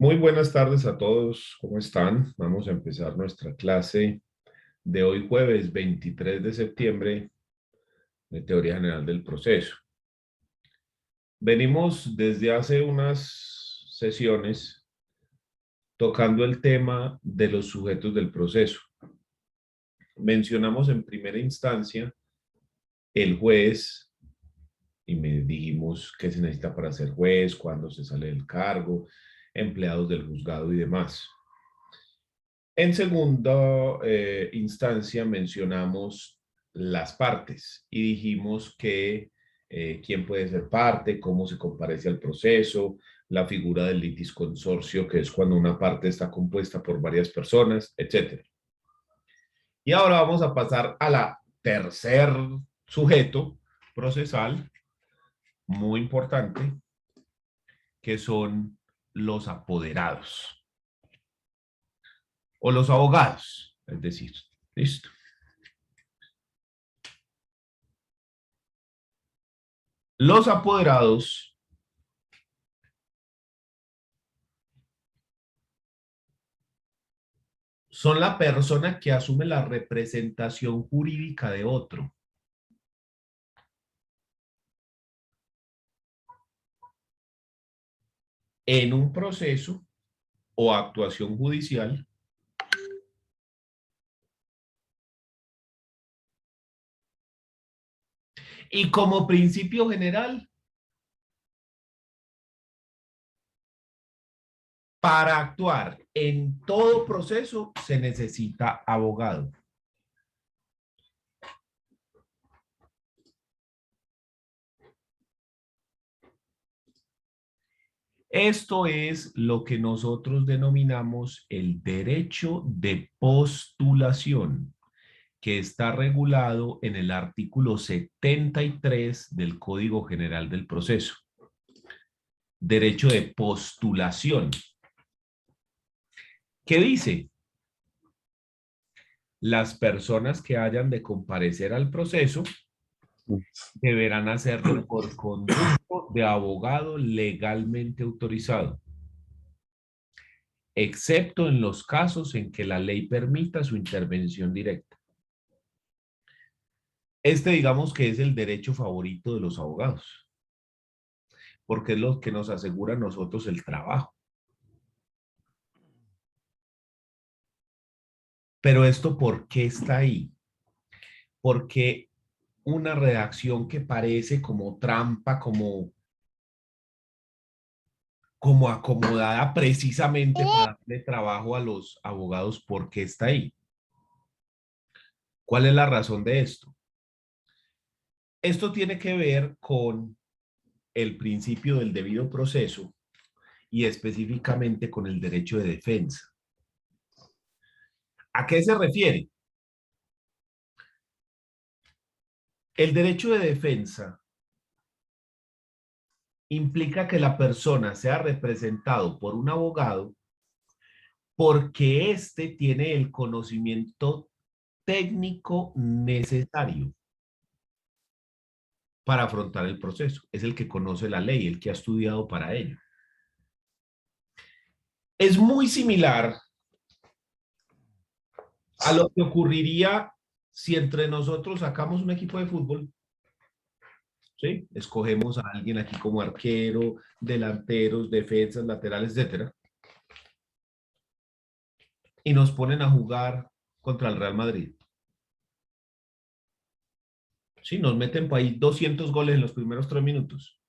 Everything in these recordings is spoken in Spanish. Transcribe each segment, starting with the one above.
Muy buenas tardes a todos, ¿cómo están? Vamos a empezar nuestra clase de hoy jueves 23 de septiembre de Teoría General del Proceso. Venimos desde hace unas sesiones tocando el tema de los sujetos del proceso. Mencionamos en primera instancia el juez y dijimos qué se necesita para ser juez, cuándo se sale del cargo, empleados del juzgado y demás. En segunda instancia mencionamos las partes y dijimos que quién puede ser parte, cómo se comparece al proceso, la figura del litisconsorcio, que es cuando una parte está compuesta por varias personas, etc. Y ahora vamos a pasar a la tercer sujeto procesal, muy importante, que son los apoderados o los abogados, es decir, listo. Los apoderados son la persona que asume la representación jurídica de otro. En un proceso o actuación judicial y como principio general, para actuar en todo proceso se necesita abogado. Esto es lo que nosotros denominamos el derecho de postulación, que está regulado en el artículo 73 del Código General del Proceso. Derecho de postulación. ¿Qué dice? Las personas que hayan de comparecer al proceso deberán hacerlo por conducto de abogado legalmente autorizado, excepto en los casos en que la ley permita su intervención directa. Este digamos que es el derecho favorito de los abogados, porque es lo que nos asegura a nosotros el trabajo. Pero esto, ¿por qué está ahí? Porque una redacción que parece como trampa, como acomodada precisamente para darle trabajo a los abogados, ¿por qué está ahí? ¿Cuál es la razón de esto? Esto tiene que ver con el principio del debido proceso y específicamente con el derecho de defensa. ¿A qué se refiere? El derecho de defensa implica que la persona sea representado por un abogado porque éste tiene el conocimiento técnico necesario para afrontar el proceso. Es el que conoce la ley, el que ha estudiado para ello. Es muy similar a lo que ocurriría si entre nosotros sacamos un equipo de fútbol, ¿sí? Escogemos a alguien aquí como arquero, delanteros, defensas, laterales, etcétera, y nos ponen a jugar contra el Real Madrid. Sí, nos meten por ahí 200 goles en los primeros 3 minutos.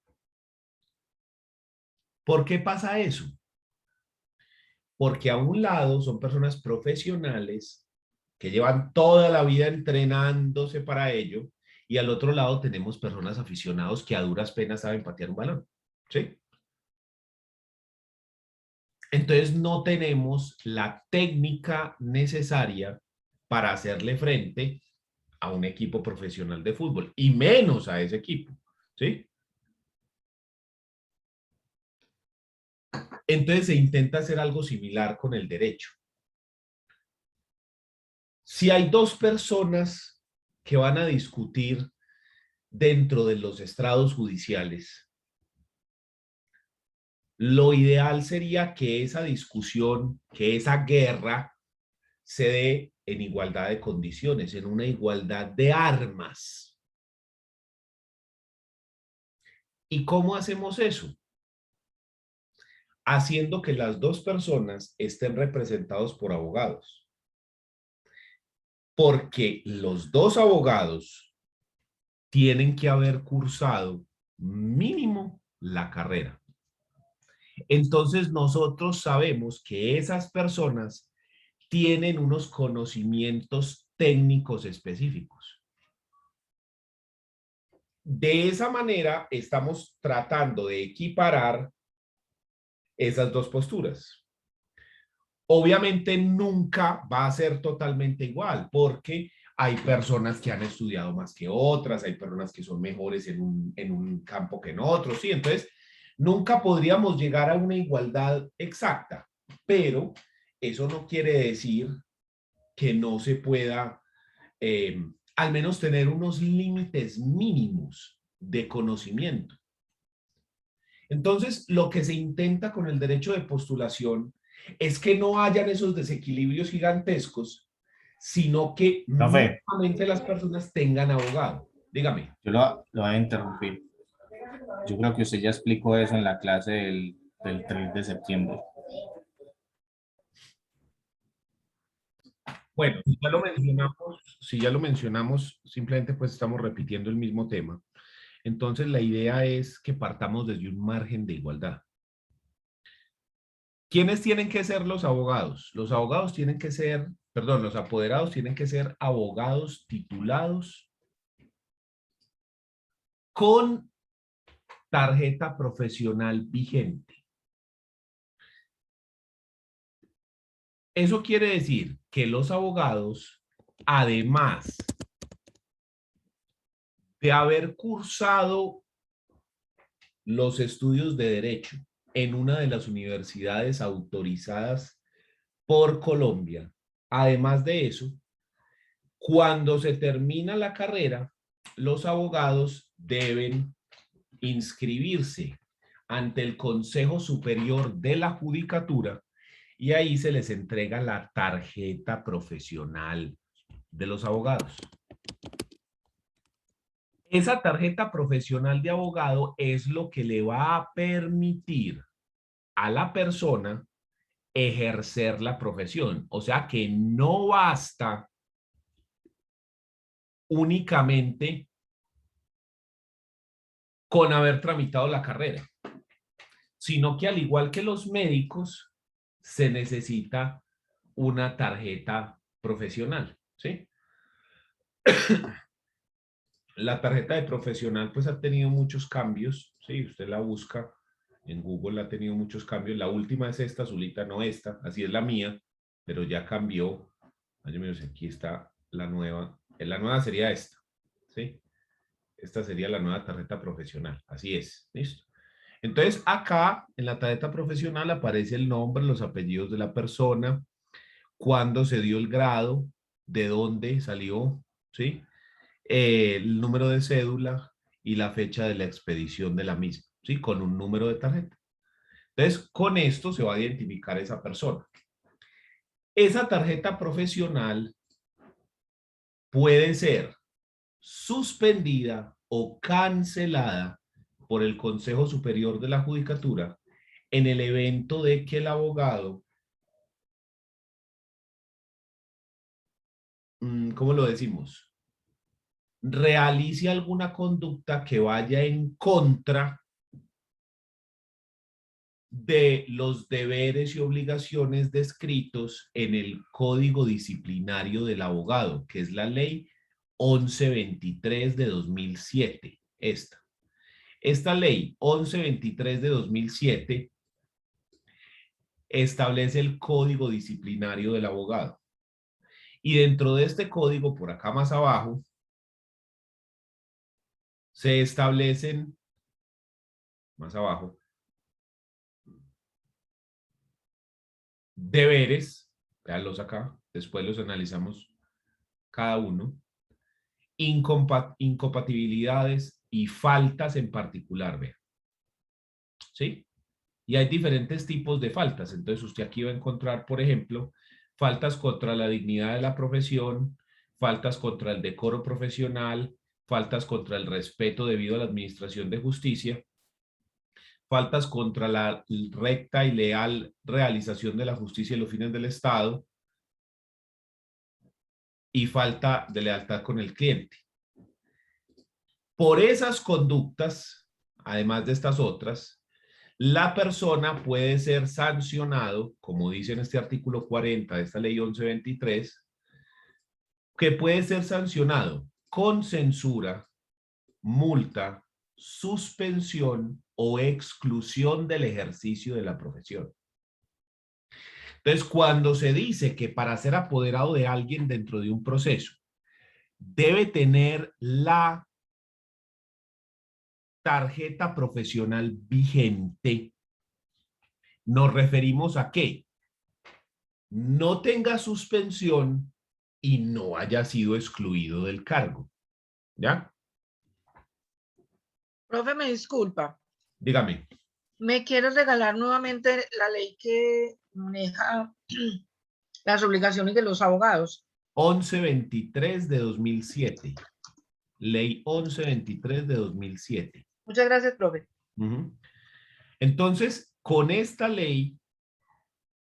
¿Por qué pasa eso? Porque a un lado son personas profesionales que llevan toda la vida entrenándose para ello, y al otro lado tenemos personas aficionados que a duras penas saben patear un balón, ¿sí? Entonces no tenemos la técnica necesaria para hacerle frente a un equipo profesional de fútbol, y menos a ese equipo, ¿sí? Entonces se intenta hacer algo similar con el derecho. Si hay dos personas que van a discutir dentro de los estrados judiciales, Lo ideal sería que esa discusión, que esa guerra se dé en igualdad de condiciones, en una igualdad de armas. ¿Y cómo hacemos eso? Haciendo que las dos personas estén representados por abogados. Porque los dos abogados tienen que haber cursado mínimo la carrera. Entonces nosotros sabemos que esas personas tienen unos conocimientos técnicos específicos. De esa manera estamos tratando de equiparar esas dos posturas. Obviamente nunca va a ser totalmente igual, porque hay personas que han estudiado más que otras, hay personas que son mejores en un campo que en otro, ¿sí? Entonces, nunca podríamos llegar a una igualdad exacta, pero eso no quiere decir que no se pueda, al menos tener unos límites mínimos de conocimiento. Entonces, lo que se intenta con el derecho de postulación es que no hayan esos desequilibrios gigantescos, sino que Profe, mínimamente las personas tengan abogado. Dígame. lo voy a interrumpir. Yo creo que usted ya explicó eso en la clase del 3 de septiembre. Bueno, si ya lo mencionamos, simplemente pues estamos repitiendo el mismo tema. Entonces, la idea es que partamos desde un margen de igualdad. ¿Quiénes tienen que ser los abogados? Los abogados tienen que ser, perdón, los apoderados tienen que ser abogados titulados con tarjeta profesional vigente. Eso quiere decir que los abogados, además de haber cursado los estudios de derecho en una de las universidades autorizadas por Colombia, además de eso, cuando se termina la carrera, los abogados deben inscribirse ante el Consejo Superior de la Judicatura y ahí se les entrega la tarjeta profesional de los abogados. Esa tarjeta profesional de abogado es lo que le va a permitir a la persona ejercer la profesión. O sea que no basta únicamente con haber tramitado la carrera, sino que al igual que los médicos, se necesita una tarjeta profesional, ¿sí? La tarjeta de profesional pues ha tenido muchos cambios, ¿sí? Usted la busca en Google, ha tenido muchos cambios. La última es esta, azulita, no esta, así es la mía, pero ya cambió. Aquí está la nueva. La nueva sería esta, ¿sí? Esta sería la nueva tarjeta profesional, así es, ¿listo? Entonces acá en la tarjeta profesional aparece el nombre, los apellidos de la persona, cuándo se dio el grado, de dónde salió, ¿sí? El número de cédula y la fecha de la expedición de la misma, ¿sí? Con un número de tarjeta. Entonces, con esto se va a identificar esa persona. Esa tarjeta profesional puede ser suspendida o cancelada por el Consejo Superior de la Judicatura en el evento de que el abogado, ¿cómo lo decimos? Realice alguna conducta que vaya en contra de los deberes y obligaciones descritos en el Código Disciplinario del Abogado, que es la ley 1123 de 2007. Esta ley 1123 de 2007 establece el Código Disciplinario del Abogado. Y dentro de este código, por acá más abajo, se establecen, más abajo, deberes, véanlos acá, después los analizamos cada uno, incompatibilidades y faltas en particular, vean. ¿Sí? Y hay diferentes tipos de faltas. Entonces usted aquí va a encontrar, por ejemplo, faltas contra la dignidad de la profesión, faltas contra el decoro profesional, faltas contra el respeto debido a la administración de justicia, faltas contra la recta y leal realización de la justicia y los fines del Estado, y falta de lealtad con el cliente. Por esas conductas, además de estas otras, la persona puede ser sancionado, como dice en este artículo 40 de esta ley 1123, que puede ser sancionado con censura, multa, suspensión o exclusión del ejercicio de la profesión. Entonces, cuando se dice que para ser apoderado de alguien dentro de un proceso debe tener la tarjeta profesional vigente, nos referimos a que no tenga suspensión y no haya sido excluido del cargo. ¿Ya? Profe, me disculpa. Dígame. ¿Me quieres regalar nuevamente la ley que maneja las obligaciones de los abogados? 1123 de 2007. Ley 1123 de 2007. Muchas gracias, profe. Entonces, con esta ley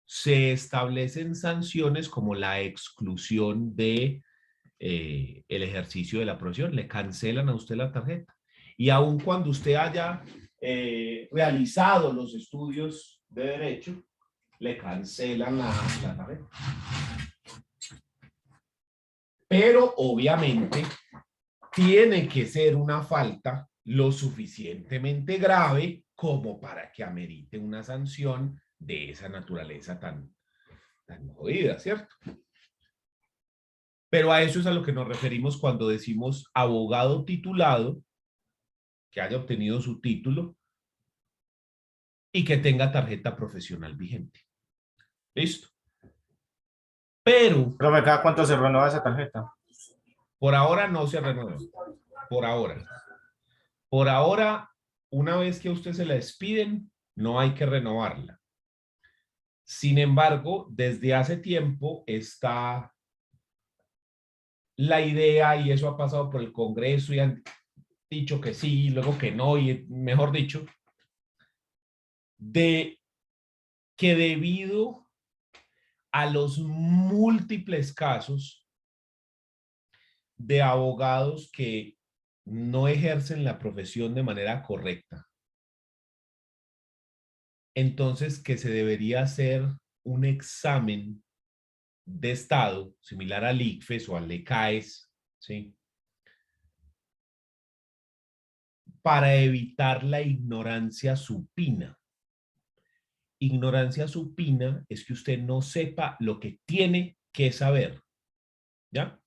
se establecen sanciones como la exclusión de el ejercicio de la profesión. Le cancelan a usted la tarjeta. Y aun cuando usted haya realizado los estudios de derecho, le cancelan la tarjeta. Pero obviamente tiene que ser una falta lo suficientemente grave como para que amerite una sanción de esa naturaleza tan jodida, ¿cierto? Pero a eso es a lo que nos referimos cuando decimos abogado titulado, que haya obtenido su título y que tenga tarjeta profesional vigente. ¿Listo? Pero ¿cada cuánto se renueva esa tarjeta? por ahora no se renueva. Por ahora. Por ahora, una vez que a usted se la despiden, no hay que renovarla. Sin embargo, desde hace tiempo está la idea, y eso ha pasado por el Congreso y han dicho que sí, luego que no, y mejor dicho, de que debido a los múltiples casos de abogados que no ejercen la profesión de manera correcta, entonces que se debería hacer un examen de estado similar al ICFES o al ECAES, ¿sí? Para evitar la ignorancia supina. Ignorancia supina es que usted no sepa lo que tiene que saber, ¿ya?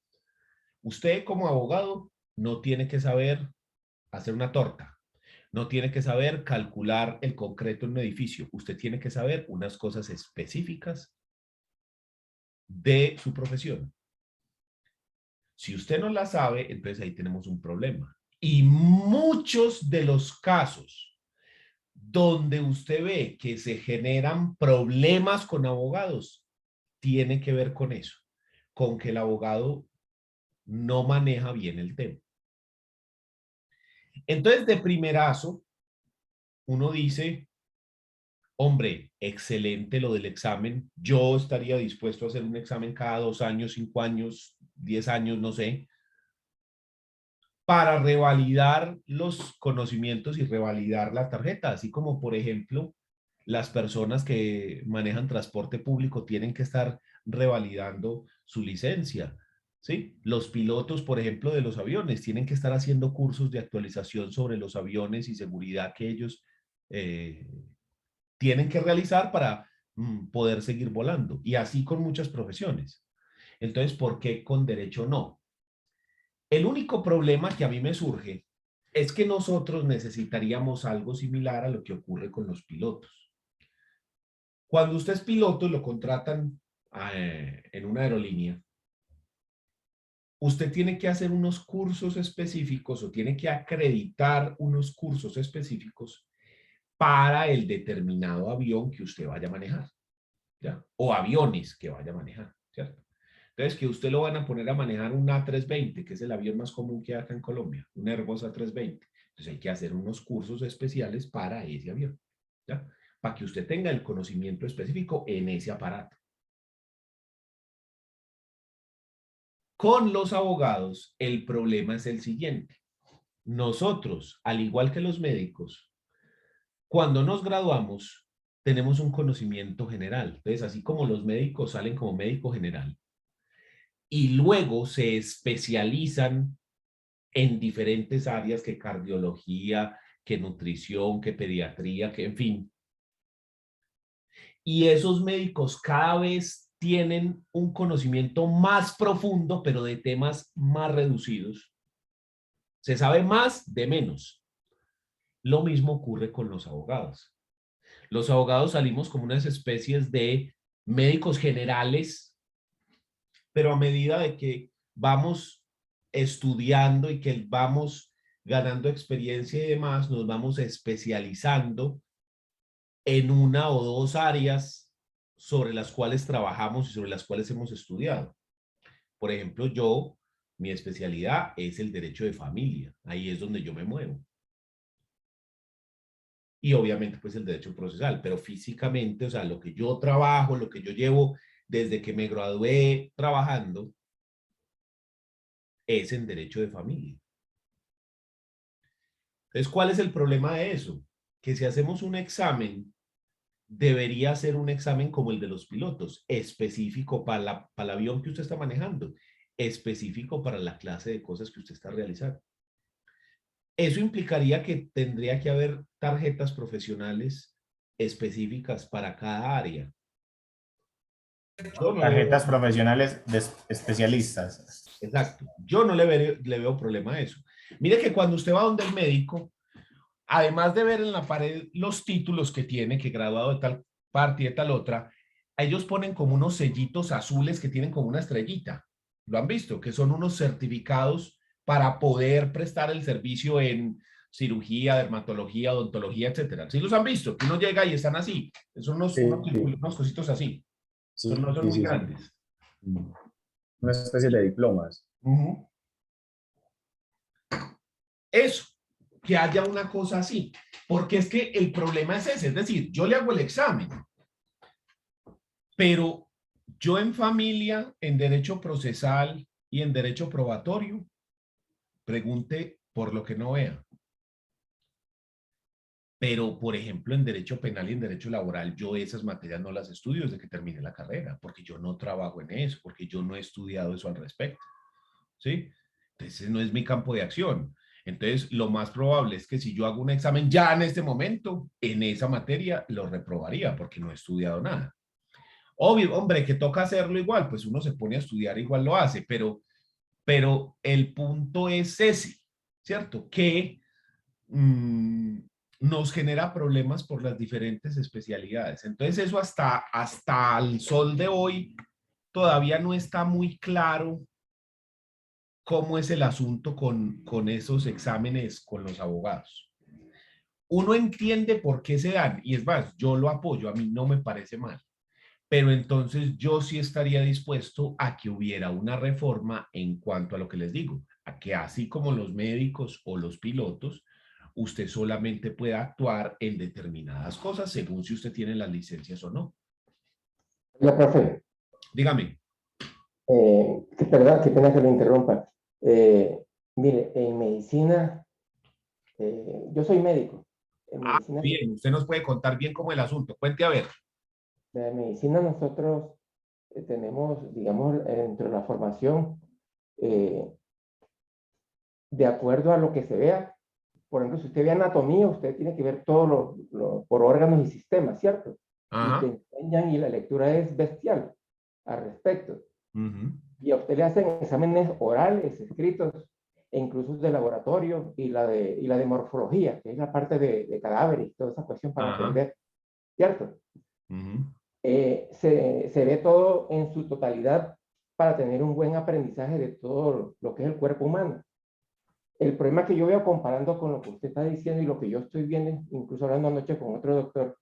Usted como abogado no tiene que saber hacer una torta, no tiene que saber calcular el concreto en un edificio, usted tiene que saber unas cosas específicas de su profesión. Si usted no la sabe, entonces ahí tenemos un problema. Y muchos de los casos donde usted ve que se generan problemas con abogados, tiene que ver con eso, con que el abogado no maneja bien el tema. Entonces, de primerazo, uno dice, hombre, excelente lo del examen, yo estaría dispuesto a hacer un examen cada 2 años, 5 años, 10 años, no sé, para revalidar los conocimientos y revalidar la tarjeta, así como, por ejemplo, las personas que manejan transporte público tienen que estar revalidando su licencia, ¿sí? Los pilotos, por ejemplo, de los aviones tienen que estar haciendo cursos de actualización sobre los aviones y seguridad que ellos tienen que realizar para poder seguir volando. Y así con muchas profesiones. Entonces, ¿por qué con derecho no? El único problema que a mí me surge es que nosotros necesitaríamos algo similar a lo que ocurre con los pilotos. Cuando usted es piloto y lo contratan en una aerolínea, usted tiene que hacer unos cursos específicos o tiene que acreditar unos cursos específicos para el determinado avión que usted vaya a manejar, ¿ya? O aviones que vaya a manejar, ¿cierto? Entonces, que usted lo van a poner a manejar un A320, que es el avión más común que hay acá en Colombia, un Airbus A320. Entonces, hay que hacer unos cursos especiales para ese avión, ¿ya? Para que usted tenga el conocimiento específico en ese aparato. Con los abogados, el problema es el siguiente. Nosotros, al igual que los médicos, cuando nos graduamos, tenemos un conocimiento general. Entonces, así como los médicos salen como médico general y luego se especializan en diferentes áreas, que cardiología, que nutrición, que pediatría, que en fin. Y esos médicos cada vez tienen un conocimiento más profundo, pero de temas más reducidos. Se sabe más de menos. Lo mismo ocurre con los abogados. Los abogados salimos como unas especies de médicos generales, pero a medida de que vamos estudiando y que vamos ganando experiencia y demás, nos vamos especializando en una o dos áreas sobre las cuales trabajamos y sobre las cuales hemos estudiado. Por ejemplo, mi especialidad es el derecho de familia. Ahí es donde yo me muevo. Y obviamente pues el derecho procesal, pero físicamente, o sea, lo que yo trabajo, lo que yo llevo desde que me gradué trabajando, es en derecho de familia. Entonces, ¿cuál es el problema de eso? Que si hacemos un examen, debería ser un examen como el de los pilotos, específico para el avión que usted está manejando, específico para la clase de cosas que usted está realizando. Eso implicaría que tendría que haber tarjetas profesionales específicas para cada área. Yo no le Tarjetas veo, profesionales de especialistas. exacto, yo no le veo problema a eso. Mire que cuando usted va donde el médico, además de ver en la pared los títulos que tiene, que graduado de tal parte y de tal otra, ellos ponen como unos sellitos azules que tienen como una estrellita. ¿Lo han visto? Que son unos certificados para poder prestar el servicio en cirugía, dermatología, odontología, etcétera. ¿Sí los han visto? Que uno llega y están así. Son Sí, sí, unos cositos así. sí, No son sí, muy sí, sí. grandes. Una especie de diplomas. Uh-huh. Eso, que haya una cosa así. Porque es que el problema es ese. Es decir, yo le hago el examen, pero yo en familia, en derecho procesal y en derecho probatorio, pregunte por lo que no vea. Pero, por ejemplo, en derecho penal y en derecho laboral, yo esas materias no las estudio desde que terminé la carrera, porque yo no trabajo en eso, porque yo no he estudiado eso al respecto. ¿Sí? Entonces, no es mi campo de acción. Entonces, lo más probable es que si yo hago un examen ya en este momento, en esa materia, lo reprobaría porque no he estudiado nada. Obvio, hombre, que toca hacerlo igual, pues uno se pone a estudiar, igual lo hace, pero el punto es ese, ¿cierto? Que nos genera problemas por las diferentes especialidades. Entonces eso hasta el sol de hoy todavía no está muy claro cómo es el asunto con esos exámenes con los abogados. Uno entiende por qué se dan, y es más, yo lo apoyo, a mí no me parece mal, pero entonces yo sí estaría dispuesto a que hubiera una reforma en cuanto a lo que les digo, a que así como los médicos o los pilotos, usted solamente pueda actuar en determinadas cosas según si usted tiene las licencias o no. Ya, profe, Dígame. qué pena que lo interrumpa. Mire, en medicina, yo soy médico. En Ah, medicina, bien, usted nos puede contar bien cómo el asunto. Cuente a ver. en medicina nosotros tenemos, digamos, dentro de la formación, eh, de acuerdo a lo que se vea. Por ejemplo, si usted ve anatomía, usted tiene que ver todo por órganos y sistemas, ¿cierto? Y te Ajá. enseñan y la lectura es bestial al respecto. Uh-huh. Y a usted le hacen exámenes orales, escritos, e incluso de laboratorio y la de morfología, que es la parte de cadáveres, toda esa cuestión para Ajá. entender, ¿cierto? Uh-huh. Se ve todo en su totalidad para tener un buen aprendizaje de todo lo que es el cuerpo humano. el problema que yo veo comparando con lo que usted está diciendo y lo que yo estoy viendo, incluso hablando anoche con otro doctor,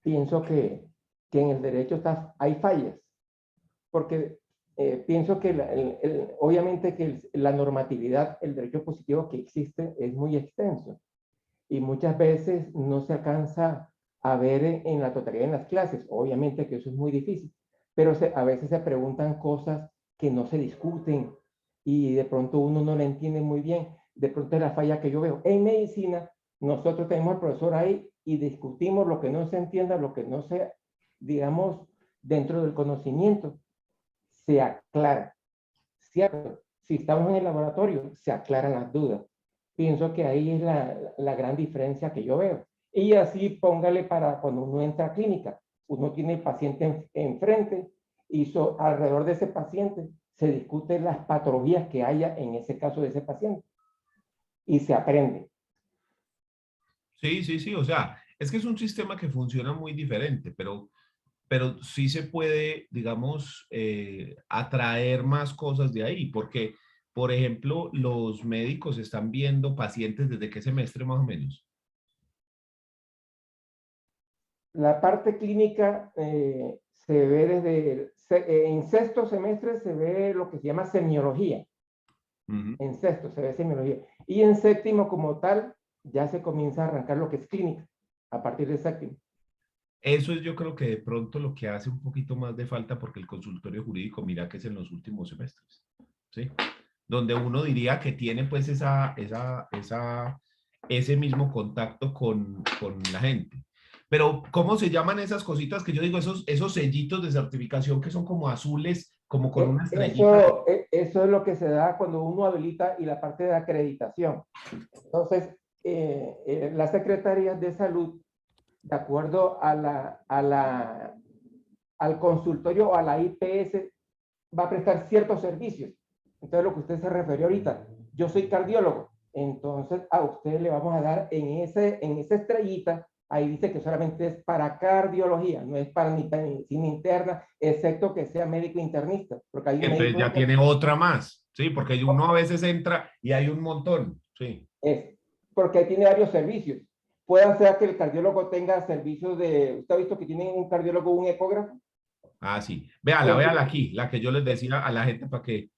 pienso que en el derecho hay fallas, porque pienso que obviamente que la normatividad, el derecho positivo que existe es muy extenso y muchas veces no se alcanza a ver en la totalidad en las clases. Obviamente que eso es muy difícil, pero a veces se preguntan cosas que no se discuten y de pronto uno no la entiende muy bien. De pronto es la falla que yo veo. En medicina, nosotros tenemos al profesor ahí y discutimos lo que no se entienda, lo que no se, digamos, dentro del conocimiento, se aclara. ¿Cierto? Si estamos en el laboratorio, se aclaran las dudas. Pienso que ahí es la gran diferencia que yo veo. Y así póngale para cuando uno entra a clínica, uno tiene el paciente enfrente y alrededor de ese paciente se discuten las patologías que haya en ese caso de ese paciente y se aprende. Sí, sí, sí, o sea, es que es un sistema que funciona muy diferente, pero sí se puede, digamos, atraer más cosas de ahí, porque, por ejemplo, los médicos están viendo pacientes desde qué semestre más o menos. La parte clínica se ve en sexto semestre se ve lo que se llama semiología. En sexto se ve semiología. Y en séptimo como tal, ya se comienza a arrancar lo que es clínica, a partir de séptimo. Eso es yo creo que de pronto lo que hace un poquito más de falta porque el consultorio jurídico, mira que es en los últimos semestres, ¿sí? Donde uno diría que tiene pues ese mismo contacto con la gente. Pero, ¿cómo se llaman esas cositas que yo digo, esos sellitos de certificación que son como azules, como con una estrellita? Eso es lo que se da cuando uno habilita y la parte de acreditación. Entonces, las secretarías de salud, de acuerdo al consultorio o a la IPS, va a prestar ciertos servicios. Entonces, lo que usted se refirió ahorita, yo soy cardiólogo, entonces a usted le vamos a dar en esa estrellita, ahí dice que solamente es para cardiología, no es para medicina interna, excepto que sea médico internista, porque hay Entonces ya tiene otra más, ¿sí? Porque uno a veces entra y hay un montón, ¿sí? Es porque tiene varios servicios. Puede ser que el cardiólogo tenga servicios ¿usted ha visto que tiene un cardiólogo un ecógrafo? Ah, sí. Véala aquí, la que yo les decía a la gente para que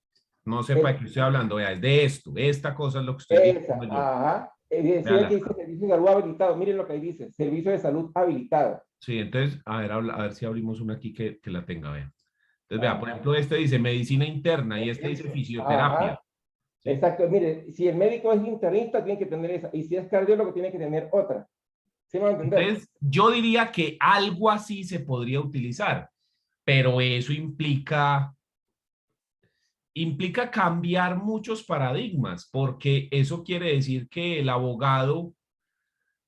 no sepa de qué estoy hablando. Vea, es de esto. Esta cosa es lo que estoy diciendo yo. Ajá. Decía que dice servicio de salud habilitado. Miren lo que ahí dice, servicio de salud habilitado. Sí, entonces, a ver si abrimos una aquí que la tenga, vea. Entonces, vea, por ejemplo, este dice medicina interna y este dice fisioterapia. Ajá. ¿Sí? Exacto. Mire, si el médico es internista, tiene que tener esa. Y si es cardiólogo, tiene que tener otra. ¿Sí me va a entender? Entonces, yo diría que algo así se podría utilizar, pero eso implica cambiar muchos paradigmas, porque eso quiere decir que el abogado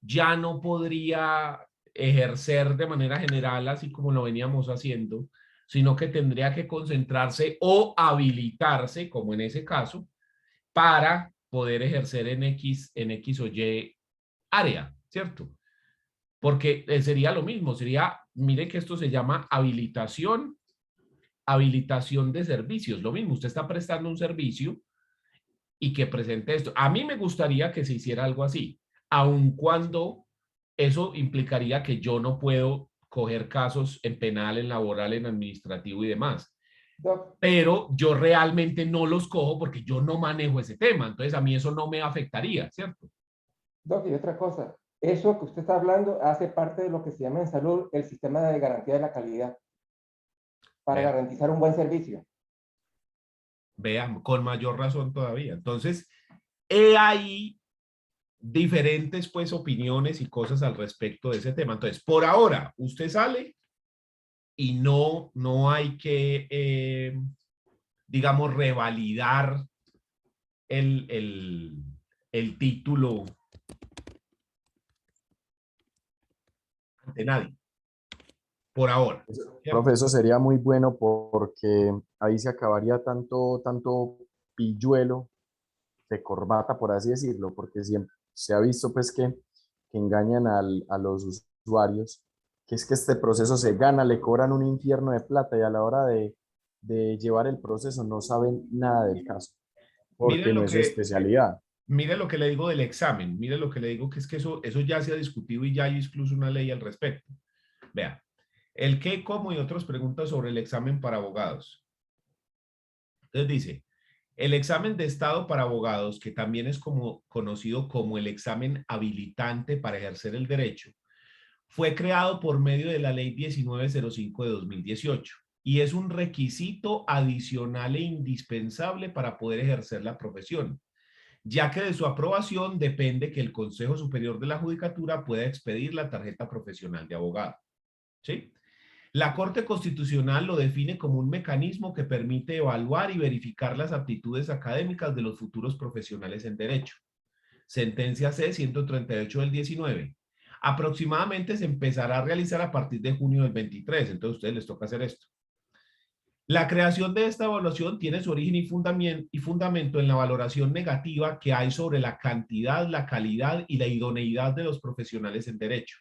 ya no podría ejercer de manera general, así como lo veníamos haciendo, sino que tendría que concentrarse o habilitarse, como en ese caso, para poder ejercer en X o Y área, ¿cierto? Porque sería lo mismo, sería, mire que esto se llama habilitación de servicios, lo mismo, usted está prestando un servicio y que presente esto. A mí me gustaría que se hiciera algo así, aun cuando eso implicaría que yo no puedo coger casos en penal, en laboral, en administrativo y demás. Doc, Pero yo realmente no los cojo porque yo no manejo ese tema, entonces a mí eso no me afectaría, ¿cierto? Doc, y otra cosa, eso que usted está hablando hace parte de lo que se llama en salud el sistema de garantía de la calidad para Vean, garantizar un buen servicio. vean, con mayor razón todavía. Entonces, he ahí diferentes pues opiniones y cosas al respecto de ese tema. Entonces, por ahora, usted sale y no hay que, digamos, revalidar el título ante nadie, por ahora. Profe, eso sería muy bueno porque ahí se acabaría tanto pilluelo de corbata, por así decirlo, porque siempre se ha visto pues que engañan a los usuarios, que es que este proceso se gana, le cobran un infierno de plata y a la hora de llevar el proceso no saben nada del caso. Mire porque no lo es su que, especialidad. mire lo que le digo del examen, mire lo que le digo que es que eso ya se ha discutido y ya hay incluso una ley al respecto. Vea, el qué, cómo y otras preguntas sobre el examen para abogados. Entonces dice, el examen de estado para abogados, que también es conocido como el examen habilitante para ejercer el derecho, fue creado por medio de la Ley 1905 de 2018 y es un requisito adicional e indispensable para poder ejercer la profesión, ya que de su aprobación depende que el Consejo Superior de la Judicatura pueda expedir la tarjeta profesional de abogado. ¿Sí? La Corte Constitucional lo define como un mecanismo que permite evaluar y verificar las aptitudes académicas de los futuros profesionales en derecho. Sentencia C-138 del 19. Aproximadamente se empezará a realizar a partir de junio del 23, entonces a ustedes les toca hacer esto. La creación de esta evaluación tiene su origen y fundamento en la valoración negativa que hay sobre la cantidad, la calidad y la idoneidad de los profesionales en derecho.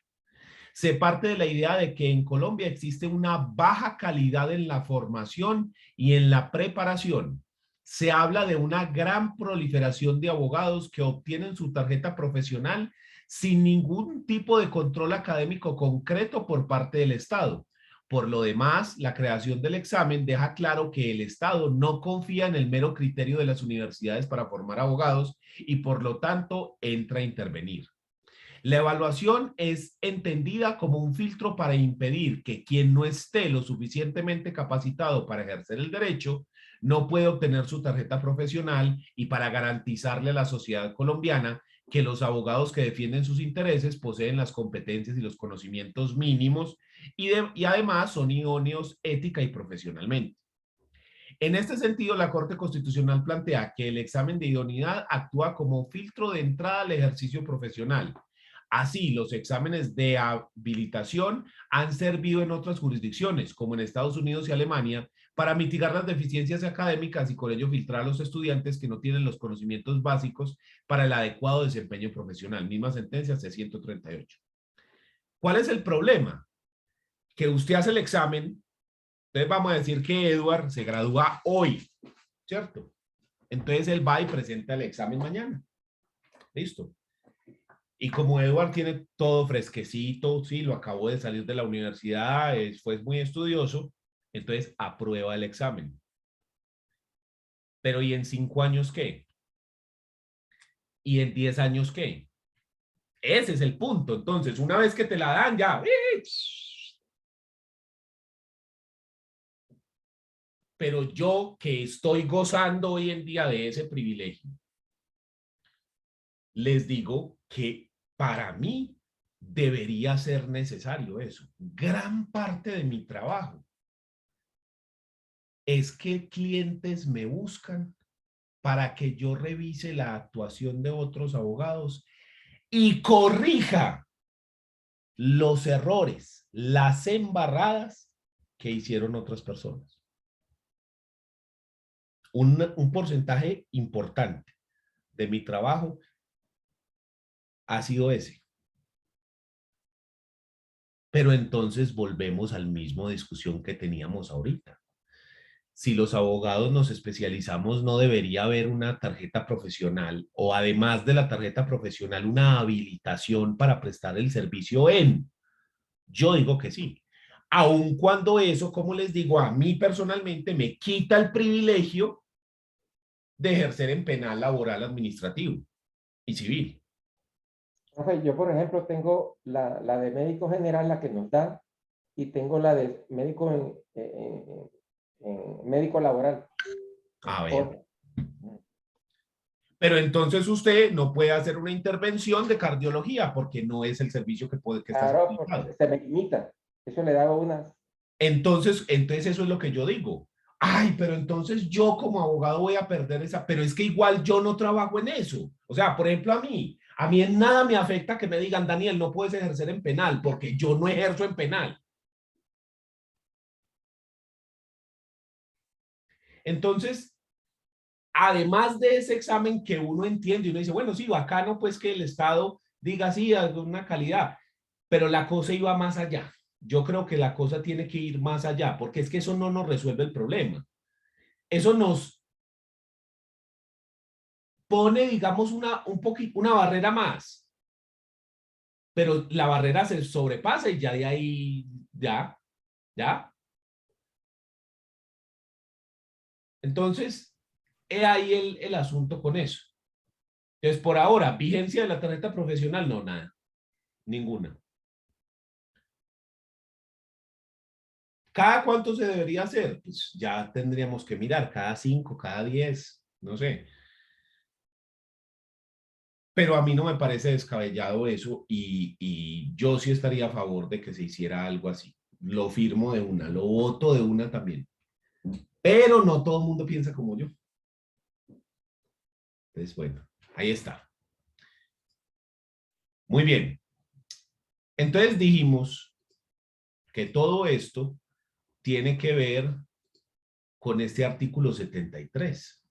Se parte de la idea de que en Colombia existe una baja calidad en la formación y en la preparación. Se habla de una gran proliferación de abogados que obtienen su tarjeta profesional sin ningún tipo de control académico concreto por parte del Estado. Por lo demás, la creación del examen deja claro que el Estado no confía en el mero criterio de las universidades para formar abogados y por lo tanto entra a intervenir. La evaluación es entendida como un filtro para impedir que quien no esté lo suficientemente capacitado para ejercer el derecho no puede obtener su tarjeta profesional y para garantizarle a la sociedad colombiana que los abogados que defienden sus intereses poseen las competencias y los conocimientos mínimos y además son idóneos ética y profesionalmente. En este sentido, la Corte Constitucional plantea que el examen de idoneidad actúa como filtro de entrada al ejercicio profesional. Así, los exámenes de habilitación han servido en otras jurisdicciones, como en Estados Unidos y Alemania, para mitigar las deficiencias académicas y con ello filtrar a los estudiantes que no tienen los conocimientos básicos para el adecuado desempeño profesional. Misma sentencia C-138. ¿Cuál es el problema? Que usted hace el examen, entonces vamos a decir que Edward se gradúa hoy, ¿cierto? Entonces él va y presenta el examen mañana. Listo. Y como Edward tiene todo fresquecito, sí, lo acabó de salir de la universidad, fue muy estudioso, entonces aprueba el examen. Pero ¿y en 5 años qué? ¿Y en 10 años qué? Ese es el punto. Entonces, una vez que te la dan, ya. Pero yo que estoy gozando hoy en día de ese privilegio, les digo que para mí debería ser necesario eso. Gran parte de mi trabajo es que clientes me buscan para que yo revise la actuación de otros abogados y corrija los errores, las embarradas que hicieron otras personas. Un porcentaje importante de mi trabajo ha sido ese. Pero entonces volvemos al mismo discusión que teníamos ahorita. Si los abogados nos especializamos, ¿no debería haber una tarjeta profesional o además de la tarjeta profesional una habilitación para prestar el servicio en? Yo digo que sí. Aun cuando eso, como les digo, a mí personalmente me quita el privilegio de ejercer en penal, laboral, administrativo y civil. Profe, yo, por ejemplo, tengo la de médico general, la que nos da, y tengo la de médico en médico laboral. A ver. Pero entonces usted no puede hacer una intervención de cardiología porque no es el servicio que está Claro, certificado. porque se me limita. Eso le da unas... Entonces eso es lo que yo digo. Ay, pero entonces yo como abogado voy a perder esa, pero es que igual yo no trabajo en eso. O sea, por ejemplo, a mí en nada me afecta que me digan, Daniel, no puedes ejercer en penal porque yo no ejerzo en penal. Entonces, además de ese examen que uno entiende, uno dice, bueno, sí, bacano pues que el Estado diga sí, alguna calidad, pero la cosa iba más allá. Yo creo que la cosa tiene que ir más allá, porque es que eso no nos resuelve el problema. Eso nos pone, digamos, una barrera más, pero la barrera se sobrepasa y ya de ahí, ya. Entonces, he ahí el asunto con eso. Entonces, por ahora, vigencia de la tarjeta profesional, no, nada, ninguna. ¿Cada cuánto se debería hacer? Pues ya tendríamos que mirar, cada 5, cada 10, no sé. Pero a mí no me parece descabellado eso y yo sí estaría a favor de que se hiciera algo así. Lo firmo de una, lo voto de una también. Pero no todo el mundo piensa como yo. Entonces, bueno, ahí está. Muy bien. Entonces dijimos que todo esto tiene que ver con este artículo 73.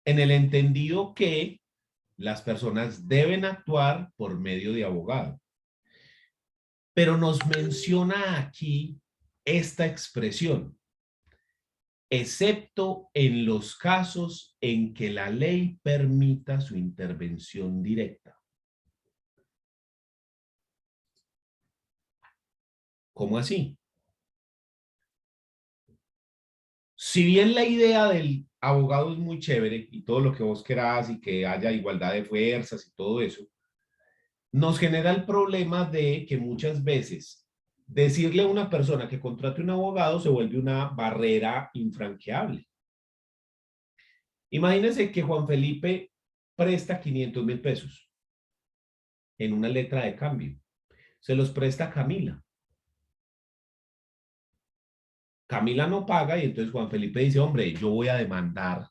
En el entendido que las personas deben actuar por medio de abogado. Pero nos menciona aquí esta expresión, excepto en los casos en que la ley permita su intervención directa. ¿Cómo así? Si bien la idea del abogado es muy chévere y todo lo que vos querás y que haya igualdad de fuerzas y todo eso, nos genera el problema de que muchas veces decirle a una persona que contrate un abogado se vuelve una barrera infranqueable. Imagínense que Juan Felipe presta 500.000 pesos en una letra de cambio. Se los presta a Camila. Camila no paga y entonces Juan Felipe dice, hombre, yo voy a demandar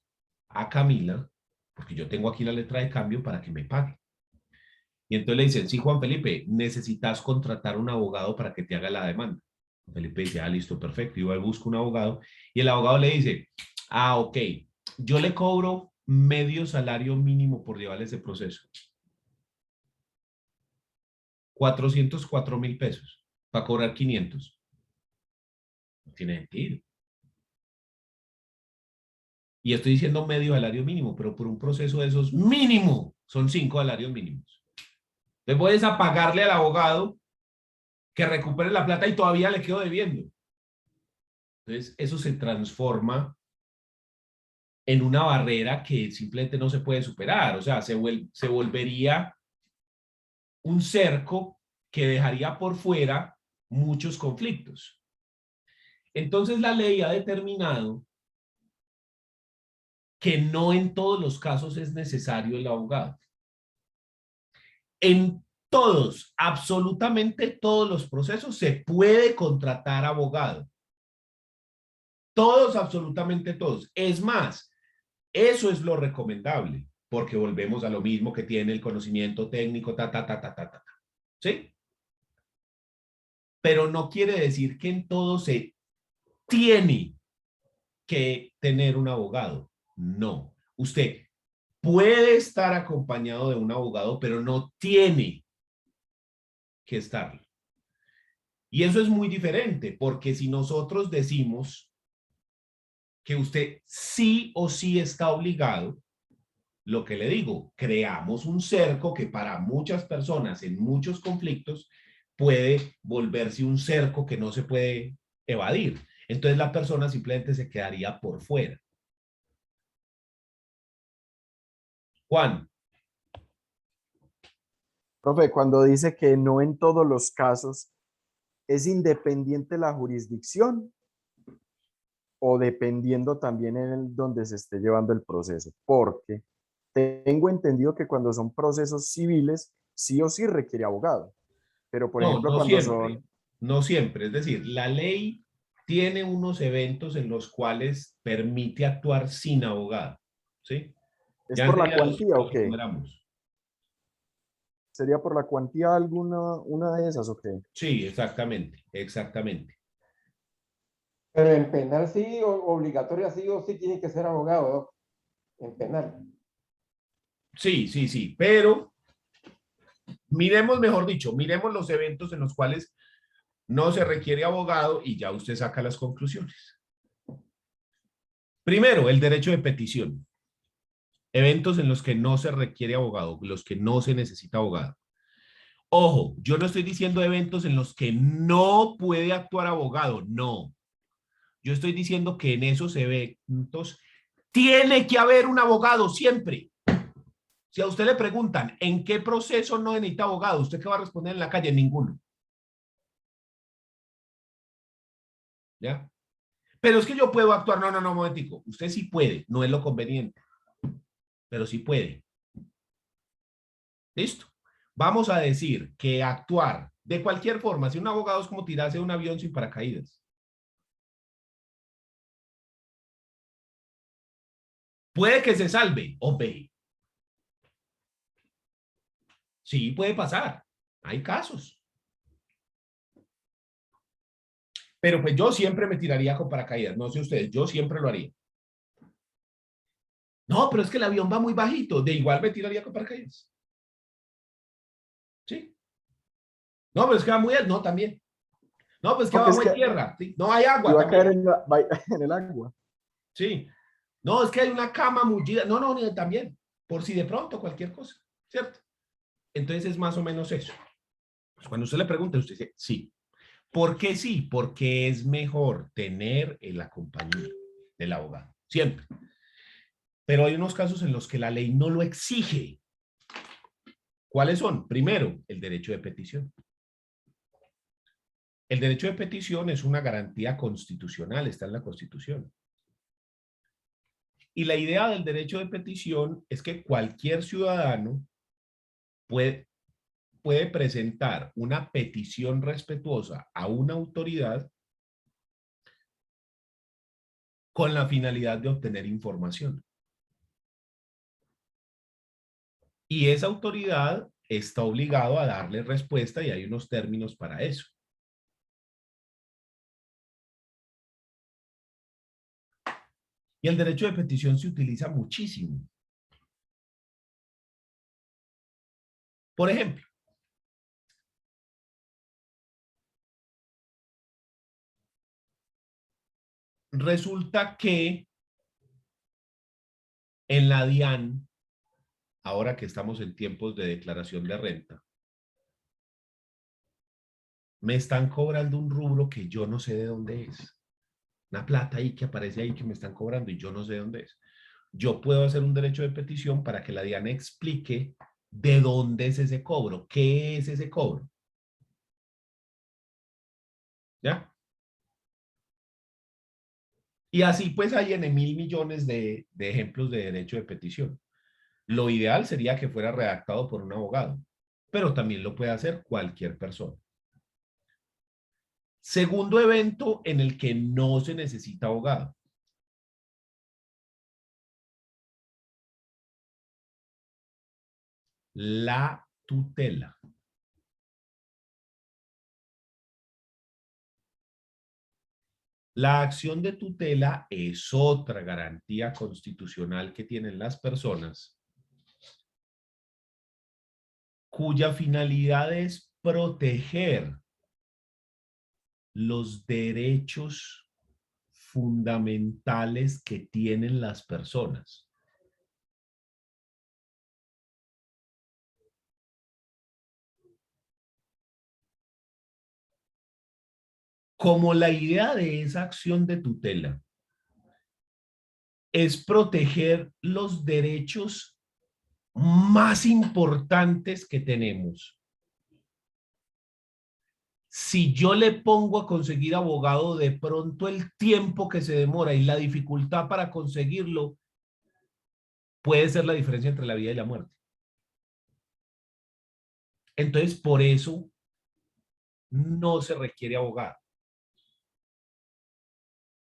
a Camila porque yo tengo aquí la letra de cambio para que me pague. Y entonces le dicen, sí, Juan Felipe, necesitas contratar un abogado para que te haga la demanda. Juan Felipe dice, ah, listo, perfecto. Y va y busca un abogado y el abogado le dice, ah, ok, yo le cobro medio salario mínimo por llevarle ese proceso. 404.000 pesos para cobrar 500. No tiene sentido. Y estoy diciendo medio salario mínimo, pero por un proceso de esos mínimo son 5 salarios mínimos. Entonces voy a pagarle al abogado que recupere la plata y todavía le quedo debiendo. Entonces eso se transforma en una barrera que simplemente no se puede superar. O sea, se volvería un cerco que dejaría por fuera muchos conflictos. Entonces la ley ha determinado que no en todos los casos es necesario el abogado. En todos, absolutamente todos los procesos se puede contratar abogado. Todos, absolutamente todos. Es más, eso es lo recomendable, porque volvemos a lo mismo que tiene el conocimiento técnico, ¿sí? Pero no quiere decir que en todo se tiene que tener un abogado. No. Usted puede estar acompañado de un abogado, pero no tiene que estarlo. Y eso es muy diferente, porque si nosotros decimos que usted sí o sí está obligado, lo que le digo, creamos un cerco que para muchas personas en muchos conflictos puede volverse un cerco que no se puede evadir. Entonces la persona simplemente se quedaría por fuera. Juan. Profe, cuando dice que no en todos los casos, ¿es independiente la jurisdicción o dependiendo también en donde se esté llevando el proceso? Porque tengo entendido que cuando son procesos civiles, sí o sí requiere abogado. Pero, por No, ejemplo, no cuando siempre. son... No siempre. Es decir, la ley tiene unos eventos en los cuales permite actuar sin abogado. ¿Sí? ¿Es Ya por la enseguida cuantía o los qué? enumeramos. ¿Sería por la cuantía alguna una de esas o qué? Sí, exactamente, exactamente. Pero en penal sí, obligatoria sí o sí tiene que ser abogado, ¿no? En penal. Sí, sí, sí, pero miremos, mejor dicho, miremos los eventos en los cuales no se requiere abogado y ya usted saca las conclusiones. Primero, el derecho de petición. Eventos en los que no se requiere abogado, los que no se necesita abogado. Ojo, yo no estoy diciendo eventos en los que no puede actuar abogado, no. Yo estoy diciendo que en esos eventos tiene que haber un abogado siempre. Si a usted le preguntan, ¿en qué proceso no necesita abogado? ¿Usted qué va a responder en la calle? Ninguno. ¿Ya? Pero es que yo puedo actuar. No, un momentico. Usted sí puede, no es lo conveniente, pero sí puede. ¿Listo? Vamos a decir que actuar de cualquier forma, si un abogado es como tirarse de un avión sin paracaídas. Puede que se salve, ve. Sí, puede pasar. Hay casos. Pero pues yo siempre me tiraría con paracaídas. No sé ustedes, yo siempre lo haría. No, pero es que el avión va muy bajito. De igual me tiraría con paracaídas. Sí. No, pero es que va muy alto. No, también. No, pues que Porque abajo hay tierra. ¿Sí? No hay agua. Iba a caer También. en el agua. Sí. No, es que hay una cama mullida. No, también. Por si de pronto cualquier cosa. ¿Cierto? Entonces es más o menos eso. Pues cuando usted le pregunta, usted dice sí. ¿Por qué sí? Porque es mejor tener la compañía del abogado. Siempre. Pero hay unos casos en los que la ley no lo exige. ¿Cuáles son? Primero, el derecho de petición. El derecho de petición es una garantía constitucional, está en la Constitución. Y la idea del derecho de petición es que cualquier ciudadano puede presentar una petición respetuosa a una autoridad con la finalidad de obtener información. Y esa autoridad está obligado a darle respuesta y hay unos términos para eso. Y el derecho de petición se utiliza muchísimo. Por ejemplo, resulta que en la DIAN, ahora que estamos en tiempos de declaración de renta, me están cobrando un rubro que yo no sé de dónde es. Una plata ahí que aparece ahí que me están cobrando y yo no sé de dónde es. Yo puedo hacer un derecho de petición para que la DIAN explique de dónde es ese cobro, qué es ese cobro. ¿Ya? Y así pues hay en 1.000 millones de ejemplos de derecho de petición. Lo ideal sería que fuera redactado por un abogado, pero también lo puede hacer cualquier persona. Segundo evento en el que no se necesita abogado. La tutela. La acción de tutela es otra garantía constitucional que tienen las personas cuya finalidad es proteger los derechos fundamentales que tienen las personas. Como la idea de esa acción de tutela es proteger los derechos más importantes que tenemos. Si yo le pongo a conseguir abogado, de pronto el tiempo que se demora y la dificultad para conseguirlo puede ser la diferencia entre la vida y la muerte. Entonces, por eso no se requiere abogado.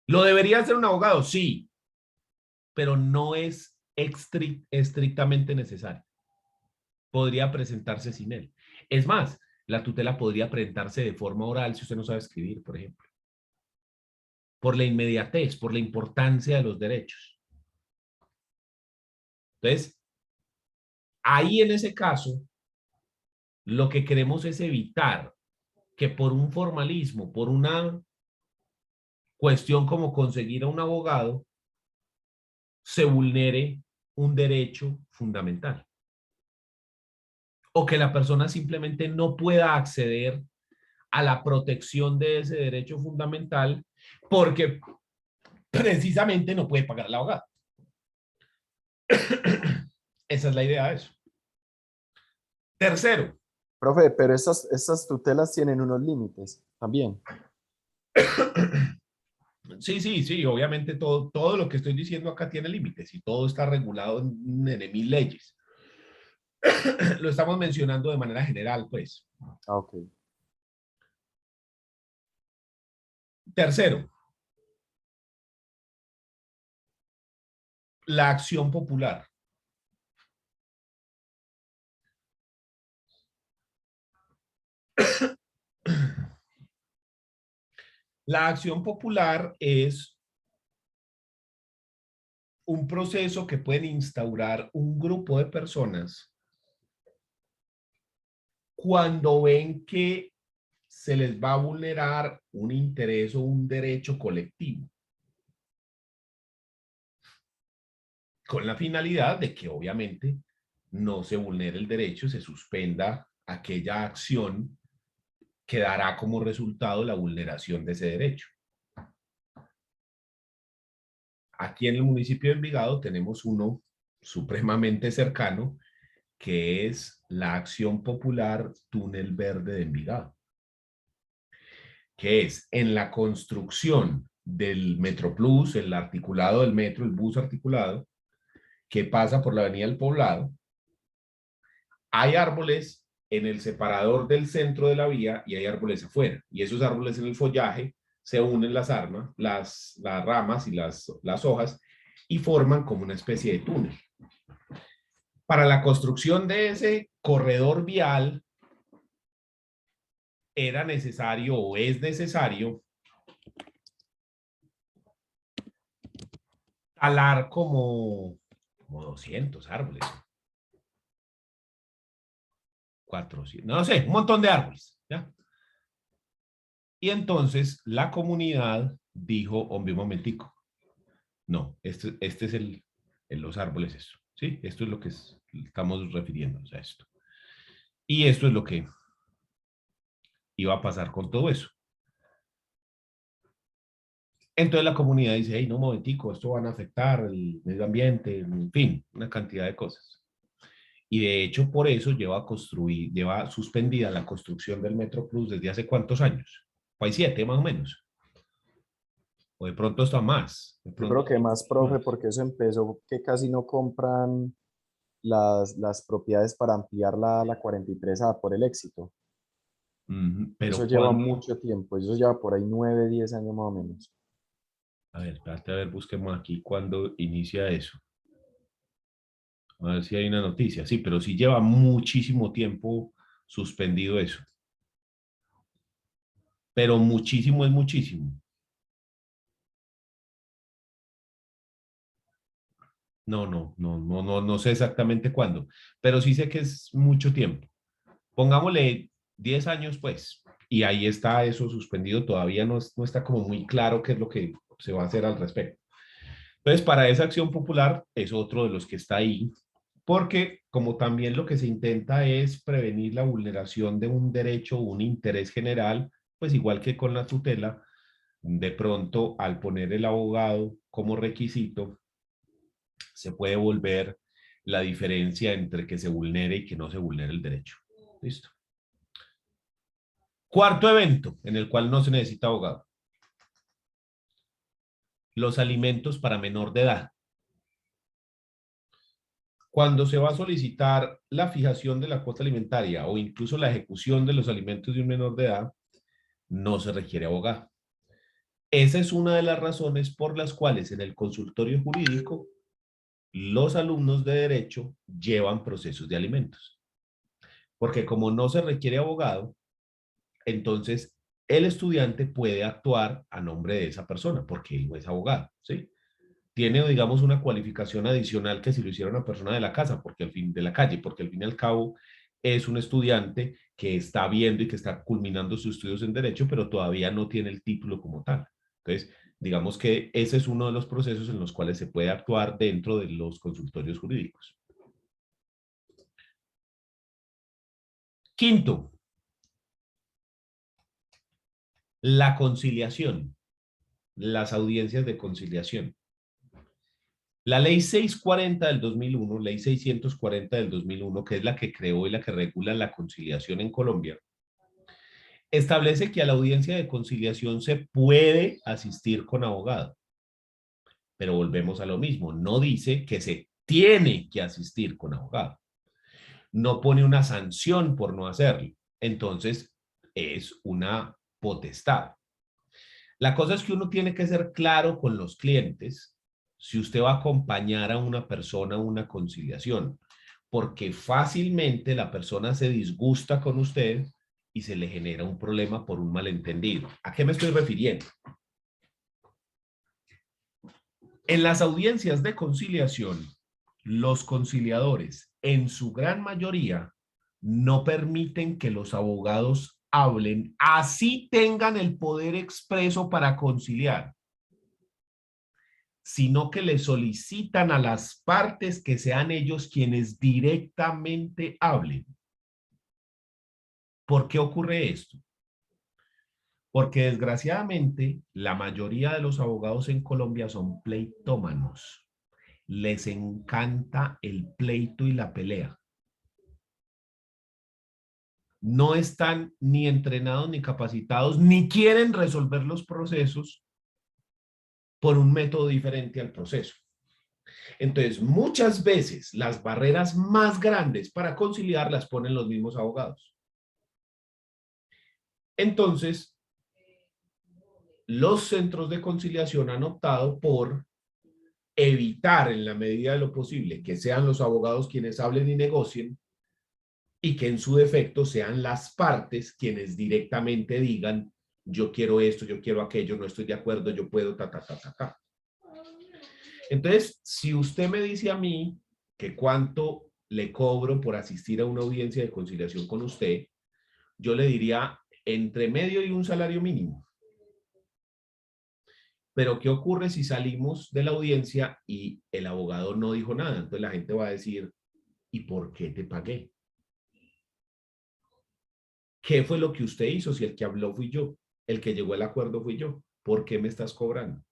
¿Lo debería hacer un abogado? Sí, pero no es estrictamente necesario. Podría presentarse sin él. Es más, la tutela podría presentarse de forma oral si usted no sabe escribir, por ejemplo. Por la inmediatez, por la importancia de los derechos. Entonces, ahí en ese caso, lo que queremos es evitar que por un formalismo, por una cuestión como conseguir a un abogado, se vulnere un derecho fundamental. O que la persona simplemente no pueda acceder a la protección de ese derecho fundamental porque precisamente no puede pagar al abogado. Esa es la idea de eso. Tercero. Profe, pero estas tutelas tienen unos límites también. Sí, obviamente todo lo que estoy diciendo acá tiene límites y todo está regulado en 1000 leyes. Lo estamos mencionando de manera general, pues. Ok. Tercero, la acción popular. La acción popular es un proceso que pueden instaurar un grupo de personas cuando ven que se les va a vulnerar un interés o un derecho colectivo, con la finalidad de que obviamente no se vulnere el derecho, se suspenda aquella acción que dará como resultado la vulneración de ese derecho. Aquí en el municipio de Envigado tenemos uno supremamente cercano, que es la Acción Popular Túnel Verde de Envigado, que es en la construcción del Metroplus, el articulado del metro, el bus articulado, que pasa por la Avenida del Poblado. Hay árboles en el separador del centro de la vía y hay árboles afuera. Y esos árboles en el follaje se unen las ramas y las hojas y forman como una especie de túnel. Para la construcción de ese corredor vial era necesario o es necesario talar como 200 árboles. 400, no sé, un montón de árboles, ¿ya? Y entonces la comunidad dijo, hombre, un momentico, no, este es los árboles, esto, ¿sí? Esto es lo que estamos refiriéndonos a esto. Y esto es lo que iba a pasar con todo eso. Entonces la comunidad dice, hey, no, un momentico, esto van a afectar el medio ambiente, en fin, una cantidad de cosas. Y de hecho, por eso lleva suspendida la construcción del Metroplus desde hace ¿cuántos años? Pues 7 más o menos. O de pronto está más. De Yo pronto creo que más, profe, más. porque eso empezó que casi no compran las propiedades para ampliar la 43A por el éxito. Eso Pero lleva cuando, mucho tiempo, eso lleva por ahí 9, 10 años más o menos. a ver, espérate, a ver, busquemos aquí cuándo inicia eso. A ver si hay una noticia. Sí, pero sí lleva muchísimo tiempo suspendido eso. Pero muchísimo es muchísimo. No sé exactamente cuándo, pero sí sé que es mucho tiempo. Pongámosle 10 años, pues, y ahí está eso suspendido. Todavía no está como muy claro qué es lo que se va a hacer al respecto. Entonces, para esa acción popular es otro de los que está ahí, porque como también lo que se intenta es prevenir la vulneración de un derecho o un interés general, pues igual que con la tutela, de pronto al poner el abogado como requisito, se puede volver la diferencia entre que se vulnere y que no se vulnere el derecho. ¿Listo? Cuarto evento en el cual no se necesita abogado. Los alimentos para menor de edad. Cuando se va a solicitar la fijación de la cuota alimentaria o incluso la ejecución de los alimentos de un menor de edad, no se requiere abogado. Esa es una de las razones por las cuales en el consultorio jurídico los alumnos de derecho llevan procesos de alimentos. Porque como no se requiere abogado, entonces el estudiante puede actuar a nombre de esa persona porque él no es abogado, ¿sí? Tiene, digamos, una cualificación adicional que si lo hiciera una persona de la casa, porque al fin de la calle, porque al fin y al cabo es un estudiante que está viendo y que está culminando sus estudios en derecho, pero todavía no tiene el título como tal. Entonces, digamos que ese es uno de los procesos en los cuales se puede actuar dentro de los consultorios jurídicos. Quinto, la conciliación, las audiencias de conciliación. La ley 640 del 2001, ley 640 del 2001, que es la que creó y la que regula la conciliación en Colombia, establece que a la audiencia de conciliación se puede asistir con abogado. Pero volvemos a lo mismo, no dice que se tiene que asistir con abogado. No pone una sanción por no hacerlo. Entonces, es una potestad. La cosa es que uno tiene que ser claro con los clientes si usted va a acompañar a una persona a una conciliación, porque fácilmente la persona se disgusta con usted y se le genera un problema por un malentendido. ¿A qué me estoy refiriendo? En las audiencias de conciliación, los conciliadores, en su gran mayoría, no permiten que los abogados hablen, así tengan el poder expreso para conciliar, sino que le solicitan a las partes que sean ellos quienes directamente hablen. ¿Por qué ocurre esto? Porque desgraciadamente la mayoría de los abogados en Colombia son pleitómanos. Les encanta el pleito y la pelea. No están ni entrenados ni capacitados, ni quieren resolver los procesos por un método diferente al proceso. Entonces, muchas veces las barreras más grandes para conciliar las ponen los mismos abogados. Entonces, los centros de conciliación han optado por evitar en la medida de lo posible que sean los abogados quienes hablen y negocien y que en su defecto sean las partes quienes directamente digan yo quiero esto, yo quiero aquello, no estoy de acuerdo, yo puedo, ta. Entonces, si usted me dice a mí que cuánto le cobro por asistir a una audiencia de conciliación con usted, yo le diría entre medio y un salario mínimo. Pero ¿qué ocurre si salimos de la audiencia y el abogado no dijo nada? Entonces la gente va a decir, ¿y por qué te pagué? ¿Qué fue lo que usted hizo si el que habló fui yo? El que llegó al acuerdo fui yo. ¿Por qué me estás cobrando?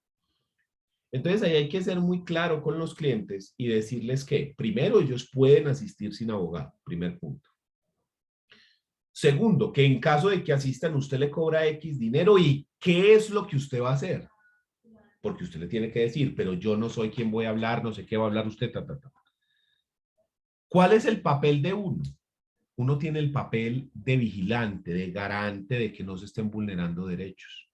Entonces ahí hay que ser muy claro con los clientes y decirles que primero ellos pueden asistir sin abogado, primer punto. Segundo, que en caso de que asistan usted le cobra X dinero y ¿qué es lo que usted va a hacer? Porque usted le tiene que decir, pero yo no soy quien voy a hablar, no sé qué va a hablar usted, ¿Cuál es el papel de uno? Uno tiene el papel de vigilante, de garante de que no se estén vulnerando derechos.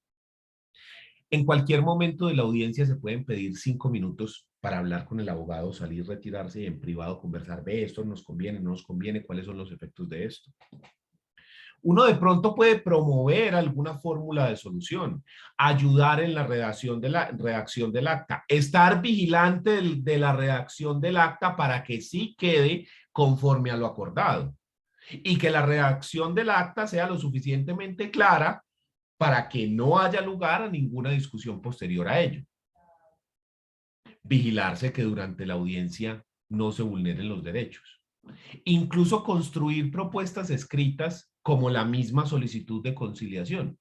En cualquier momento de la audiencia se pueden pedir 5 minutos para hablar con el abogado, salir, retirarse y en privado conversar, ve, esto nos conviene, no nos conviene, cuáles son los efectos de esto. Uno de pronto puede promover alguna fórmula de solución, ayudar en la redacción del acta, estar vigilante de la redacción del acta para que sí quede conforme a lo acordado y que la redacción del acta sea lo suficientemente clara para que no haya lugar a ninguna discusión posterior a ello. Vigilarse que durante la audiencia no se vulneren los derechos. Incluso construir propuestas escritas como la misma solicitud de conciliación.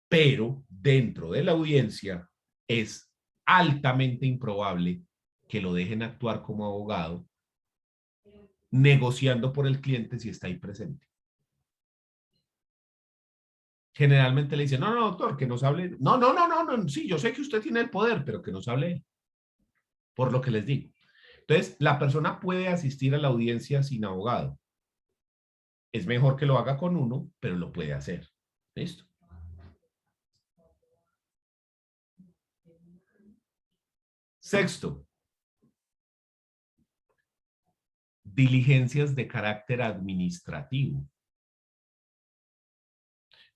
Pero dentro de la audiencia es altamente improbable que lo dejen actuar como abogado negociando por el cliente si está ahí presente. Generalmente le dicen, no, doctor, que nos hable. No, sí, yo sé que usted tiene el poder, pero que nos hable por lo que les digo. Entonces, la persona puede asistir a la audiencia sin abogado. Es mejor que lo haga con uno, pero lo puede hacer. ¿Listo? Sexto, diligencias de carácter administrativo,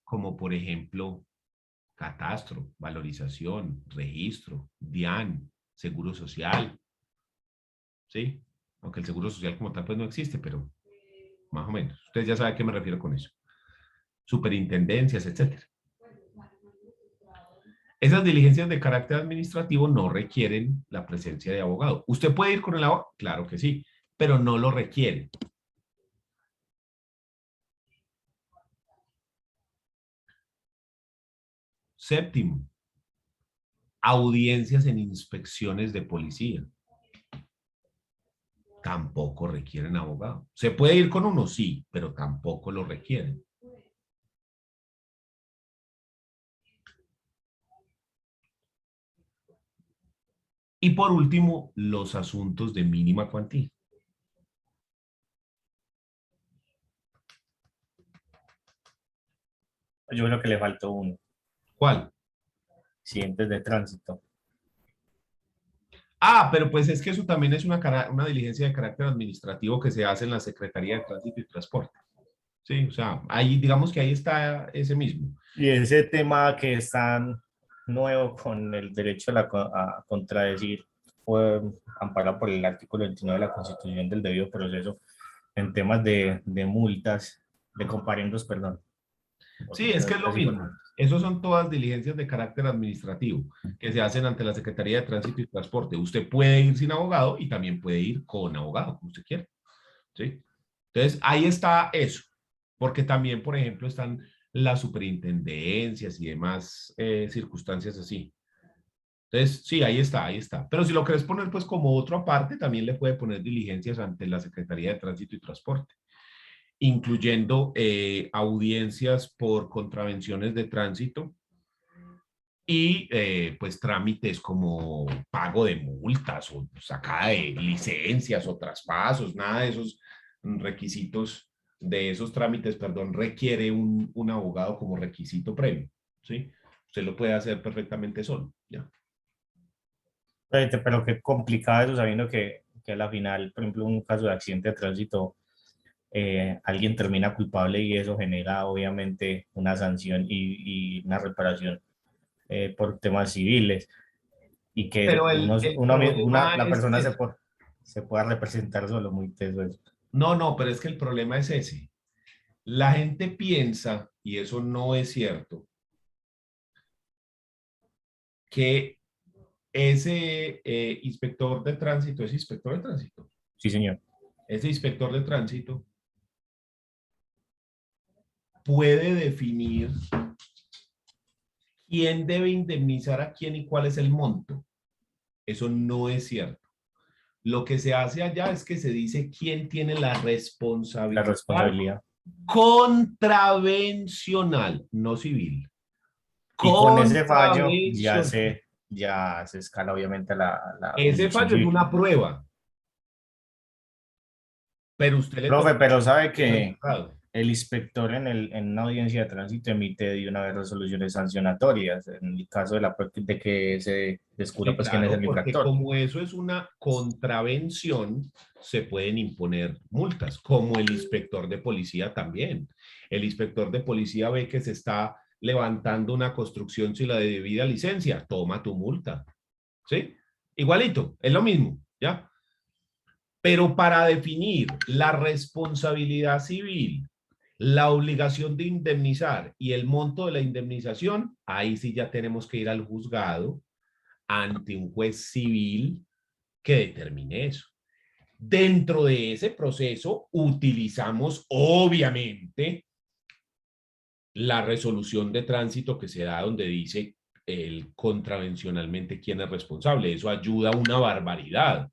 como por ejemplo, catastro, valorización, registro, DIAN, seguro social, ¿sí? Aunque el seguro social como tal pues no existe, pero más o menos. Ustedes ya saben a qué me refiero con eso. Superintendencias, etcétera. Esas diligencias de carácter administrativo no requieren la presencia de abogado. ¿Usted puede ir con el abogado? Claro que sí, pero no lo requiere. Séptimo, audiencias en inspecciones de policía. Tampoco requieren abogado. ¿Se puede ir con uno? Sí, pero tampoco lo requieren. Y por último, los asuntos de mínima cuantía. Yo creo que le faltó uno, ¿Cuál? accidentes de tránsito. Ah, pero pues es que eso también es una diligencia de carácter administrativo que se hace en la Secretaría de Tránsito y Transporte. Sí, o sea, ahí digamos que ahí está ese mismo. Y ese tema que es tan nuevo con el derecho a contradecir fue amparado por el artículo 29 de la Constitución del debido proceso en temas de multas, de comparendos, perdón. Sí, es que es lo mismo. Esos son todas diligencias de carácter administrativo que se hacen ante la Secretaría de Tránsito y Transporte. Usted puede ir sin abogado y también puede ir con abogado, como usted quiera. ¿Sí? Entonces, ahí está eso. Porque también, por ejemplo, están las superintendencias y demás circunstancias así. Entonces, sí, ahí está, ahí está. Pero si lo querés poner pues como otro aparte, también le puede poner diligencias ante la Secretaría de Tránsito y Transporte, incluyendo audiencias por contravenciones de tránsito y pues trámites como pago de multas o sacada de licencias o traspasos, nada de esos requisitos, de esos trámites, perdón, requiere un abogado como requisito previo, ¿sí? Usted lo puede hacer perfectamente solo, ¿ya? Pero qué complicado eso, sabiendo que a la final, por ejemplo, un caso de accidente de tránsito, alguien termina culpable y eso genera obviamente una sanción y una reparación por temas civiles y que Pero el problema la es persona ese. se pueda representar solo, muy teso eso. No, no, pero es que el problema es ese. La gente piensa, y eso no es cierto, que ese inspector de tránsito es inspector de tránsito. Sí, señor. Ese inspector de tránsito puede definir quién debe indemnizar a quién y cuál es el monto. Eso no es cierto. Lo que se hace allá es que se dice quién tiene la La responsabilidad responsabilidad. contravencional, no civil. Y con ese fallo Contravencional. ya se escala obviamente a la Ese jurisdicción fallo es civil. una prueba, pero usted le Profe, toca pero sabe al que juzgado. el inspector en una audiencia de tránsito emite de una vez resoluciones sancionatorias en el caso de que se descubra Sí, pues quién es claro, el porque infractor. como eso es una contravención, se pueden imponer multas, como el inspector de policía también. El inspector de policía ve que se está levantando una construcción sin la debida licencia, toma tu multa, ¿sí? Igualito, es lo mismo, ¿ya? Pero para definir la responsabilidad civil, la obligación de indemnizar y el monto de la indemnización, ahí sí ya tenemos que ir al juzgado ante un juez civil que determine eso. Dentro de ese proceso utilizamos obviamente la resolución de tránsito que se da donde dice contravencionalmente quién es responsable. Eso ayuda a una barbaridad.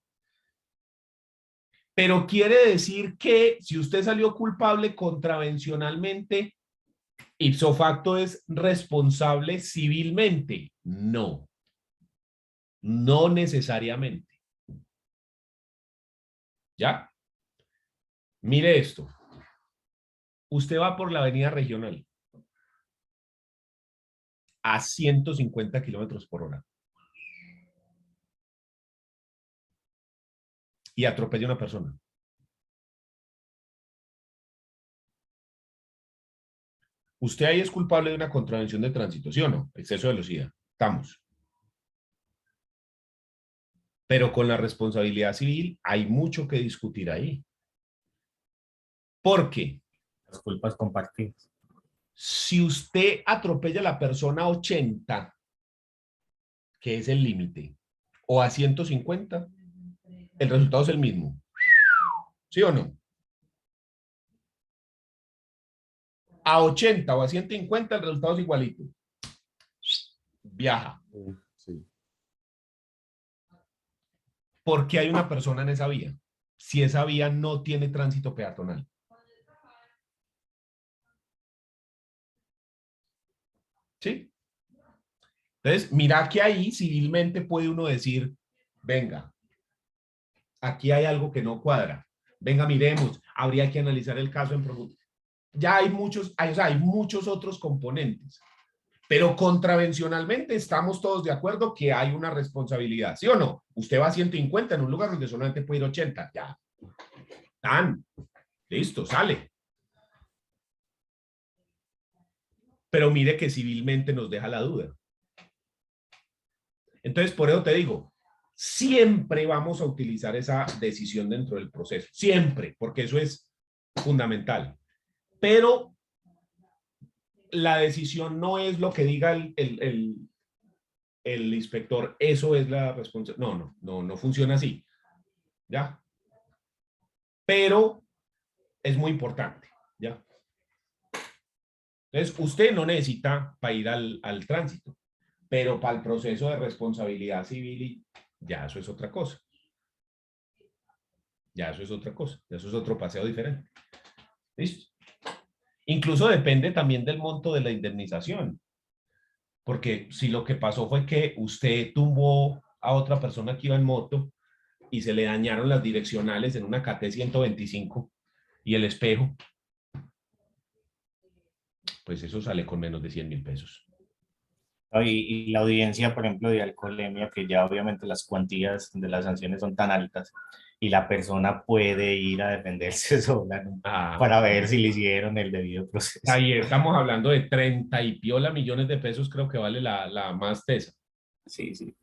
Pero quiere decir que si usted salió culpable contravencionalmente, ipso facto es responsable civilmente. No, no necesariamente. ¿Ya? Mire esto. Usted va por la avenida regional a 150 kilómetros por hora y atropella a una persona. Usted ahí es culpable de una contravención de tránsito, ¿sí o no? Exceso de velocidad. Estamos. Pero con la responsabilidad civil hay mucho que discutir ahí. ¿Por qué? Las culpas compartidas. Si usted atropella a la persona a 80 que es el límite, o a 150, el resultado es el mismo. ¿Sí o no? A 80 o a 150 el resultado es igualito. Viaja. Sí. Porque hay una persona en esa vía. Si esa vía no tiene tránsito peatonal. ¿Sí? Entonces, mira que ahí civilmente puede uno decir, venga, aquí hay algo que no cuadra. Venga, miremos, habría que analizar el caso en profundidad. Ya hay muchos, o sea, hay muchos otros componentes. Pero contravencionalmente estamos todos de acuerdo que hay una responsabilidad, ¿sí o no? Usted va a 150 en un lugar donde solamente puede ir 80, ya. Tan, listo, sale. Pero mire que civilmente nos deja la duda. Entonces, por eso te digo, siempre vamos a utilizar esa decisión dentro del proceso, siempre, porque eso es fundamental. Pero la decisión no es lo que diga el inspector, eso es la responsabilidad. No funciona así. ¿Ya? Pero es muy importante. ¿Ya? Entonces, usted no necesita para ir al tránsito, pero para el proceso de responsabilidad civil, ya eso es otra cosa. Ya eso es otra cosa. Ya eso es otro paseo diferente. ¿Listo? Incluso depende también del monto de la indemnización. Porque si lo que pasó fue que usted tumbó a otra persona que iba en moto y se le dañaron las direccionales en una KT 125 y el espejo, pues eso sale con menos de 100.000 pesos. Y la audiencia, por ejemplo, de alcoholemia, que ya obviamente las cuantías de las sanciones son tan altas y la persona puede ir a defenderse sola, ¿no? Para ver si le hicieron el debido proceso. Ahí estamos hablando de 30 y piola millones de pesos, creo que vale la más tesa. Sí, sí.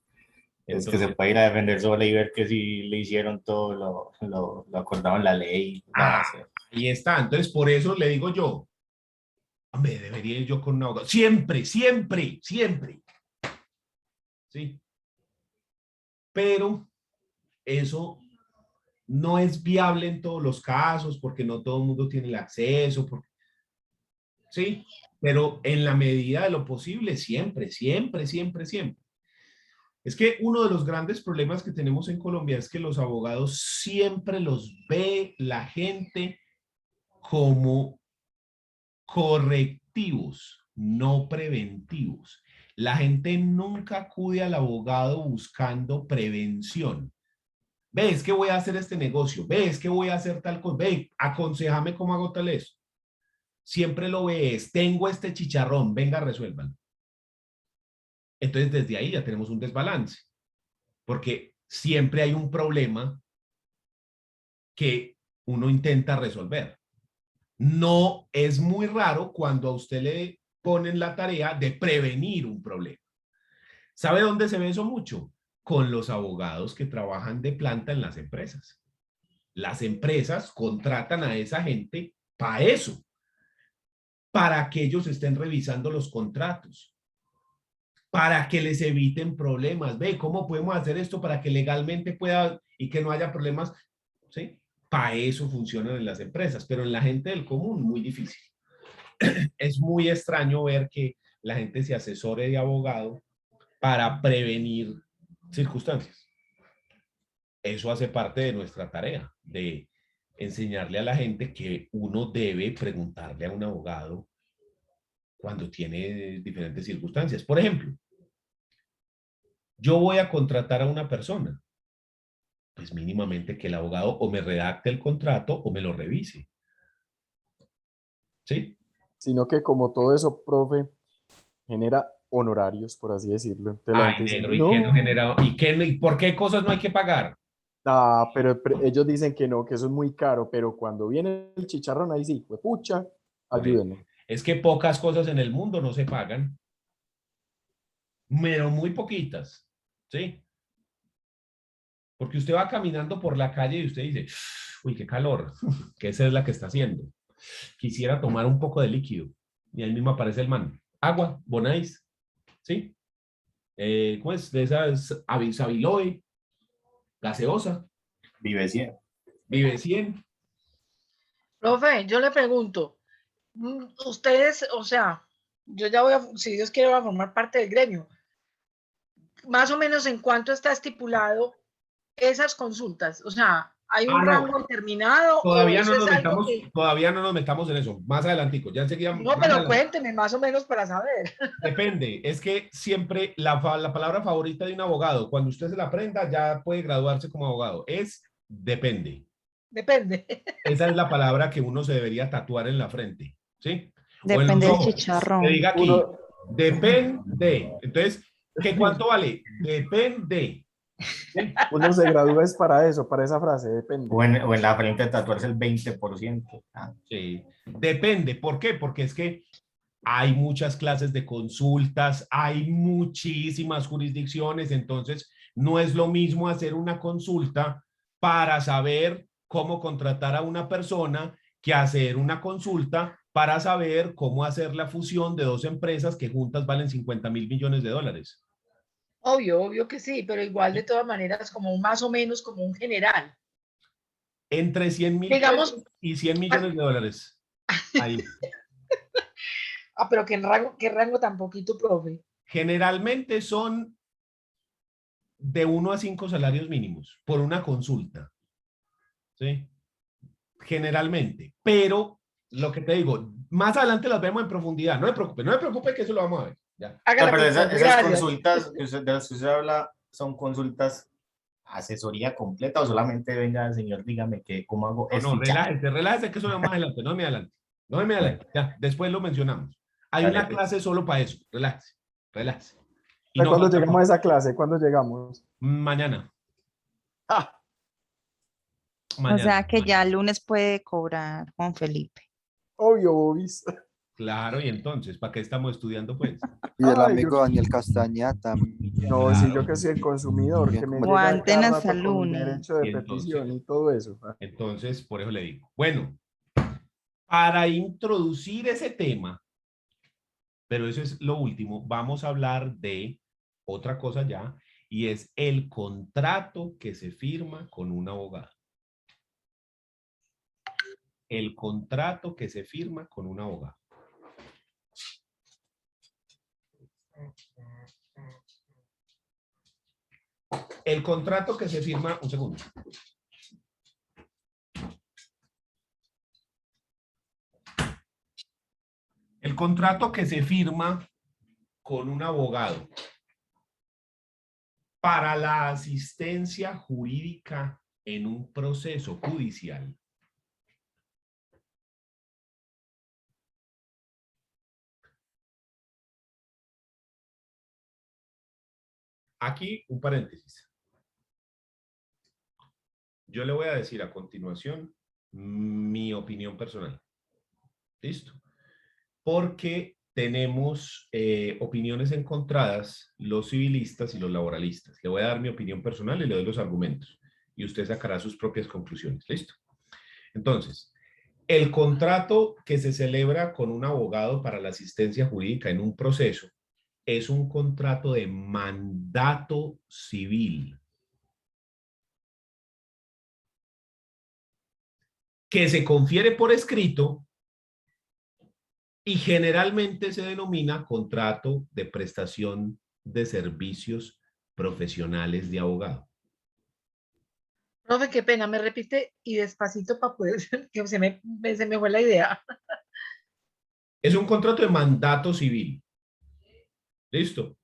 Entonces, es que se puede ir a defender sola y ver que si le hicieron todo lo acordado en la ley. Ahí está. Entonces, por eso le digo yo, hombre, debería ir yo con un abogado. Siempre, siempre, siempre. Sí. Pero eso no es viable en todos los casos porque no todo el mundo tiene el acceso. Sí, pero en la medida de lo posible, siempre, siempre, siempre, siempre. Es que uno de los grandes problemas que tenemos en Colombia es que los abogados siempre los ve la gente como correctivos, no preventivos. La gente nunca acude al abogado buscando prevención. Ve, es que voy a hacer este negocio. Ve, es que voy a hacer tal cosa. Ve, aconsejame cómo hago tal eso. Siempre lo ves, tengo este chicharrón, venga, resuélvanlo. Entonces, desde ahí ya tenemos un desbalance, porque siempre hay un problema que uno intenta resolver. No es muy raro cuando a usted le ponen la tarea de prevenir un problema. ¿Sabe dónde se ve eso mucho? Con los abogados que trabajan de planta en las empresas. Las empresas contratan a esa gente para eso, para que ellos estén revisando los contratos, para que les eviten problemas. Ve, ¿cómo podemos hacer esto para que legalmente pueda y que no haya problemas? ¿Sí? Para eso funcionan en las empresas, pero en la gente del común, muy difícil. Es muy extraño ver que la gente se asesore de abogado para prevenir circunstancias. Eso hace parte de nuestra tarea, de enseñarle a la gente que uno debe preguntarle a un abogado cuando tiene diferentes circunstancias. Por ejemplo, yo voy a contratar a una persona, pues mínimamente que el abogado o me redacte el contrato o me lo revise. ¿Sí? Sino que como todo eso, profe, genera honorarios, por así decirlo. Entonces la gente dice, Negro, ¿y qué no genera? ¿Y por qué cosas no hay que pagar? pero ellos dicen que no, que eso es muy caro, pero cuando viene el chicharrón, ahí sí, pues pucha, ayúdenme. Es que pocas cosas en el mundo no se pagan, pero muy poquitas, ¿sí? Porque usted va caminando por la calle y usted dice, uy, qué calor, que esa es la que está haciendo. Quisiera tomar un poco de líquido. Y ahí mismo aparece el man. Agua, Bonais, ¿sí? ¿cómo es? De esas Sabiloe, gaseosa, Vive 100. Vive 100. Profe, yo le pregunto, ustedes, o sea, yo ya voy a, si Dios quiere, voy a formar parte del gremio. Más o menos en cuánto está estipulado esas consultas. O sea, ¿hay un Ah, no, rango determinado o todavía eso no es nos algo metamos, que... todavía no nos metamos en eso. Más adelantico, ya enseguida, No, más pero adelante. cuénteme más o menos para saber. Depende, es que siempre la palabra favorita de un abogado, cuando usted se la aprenda, ya puede graduarse como abogado, es depende. Depende. Esa es la palabra que uno se debería tatuar en la frente, ¿sí? O en los Depende del ojos. Que chicharrón. diga aquí, Uno, depende. Entonces, ¿qué cuánto vale? Depende. ¿Sí? uno se gradúa es para eso, para esa frase, depende. O en la frente tatuarse el 20%. Ah, Sí. Depende. ¿Por qué? Porque es que hay muchas clases de consultas, hay muchísimas jurisdicciones, entonces no es lo mismo hacer una consulta para saber cómo contratar a una persona que hacer una consulta para saber cómo hacer la fusión de dos empresas que juntas valen 50.000 millones de dólares. Obvio, obvio que sí, pero igual de todas maneras, como más o menos como un general. Entre 100.000 Digamos, pesos y 100 millones de dólares. Ahí. pero qué rango tan poquito, profe. Generalmente son de 1 a 5 salarios mínimos por una consulta. ¿Sí? Generalmente, pero lo que te digo, más adelante las vemos en profundidad, no me preocupe que eso lo vamos a ver. Ya. Hágale, pero pues, profe, esas gracias. consultas de las que usted habla son consultas asesoría completa o solamente venga, señor, dígame que cómo hago No, esto no, y ya. relájese que eso lo más adelante, no me adelante, no me Bueno, adelante, ya, después lo mencionamos. Hay dale, una pues. clase solo para eso, relájese, relájese. Y ¿De no cuándo falta llegamos a esa clase? ¿Cuándo llegamos? mañana, Ah, O mañana, sea que ya mañana. el lunes puede cobrar Juan Felipe. obvio, Bobis. Claro, y entonces, ¿para qué estamos estudiando pues? Y el Ay, amigo Daniel Castaña también. no, si yo Claro, que soy el consumidor, Bien, que me como llega a Aguanten cada hasta rato el con mi lunes. derecho de y petición entonces, y todo eso. entonces, por eso le digo, bueno, para introducir ese tema, pero eso es lo último, vamos a hablar de otra cosa ya, y es el contrato que se firma con un abogado. El contrato que se firma con un abogado. El contrato que se firma, un segundo. El contrato que se firma con un abogado para la asistencia jurídica en un proceso judicial. Aquí un paréntesis. Yo le voy a decir a continuación mi opinión personal. ¿Listo? Porque tenemos opiniones encontradas los civilistas y los laboralistas. Le voy a dar mi opinión personal y le doy los argumentos. Y usted sacará sus propias conclusiones. ¿Listo? Entonces, el contrato que se celebra con un abogado para la asistencia jurídica en un proceso es un contrato de mandato civil que se confiere por escrito y generalmente se denomina contrato de prestación de servicios profesionales de abogado. Profe, qué pena, me repite y despacito para poder, que se me fue la idea. Es un contrato de mandato civil. ¿Listo?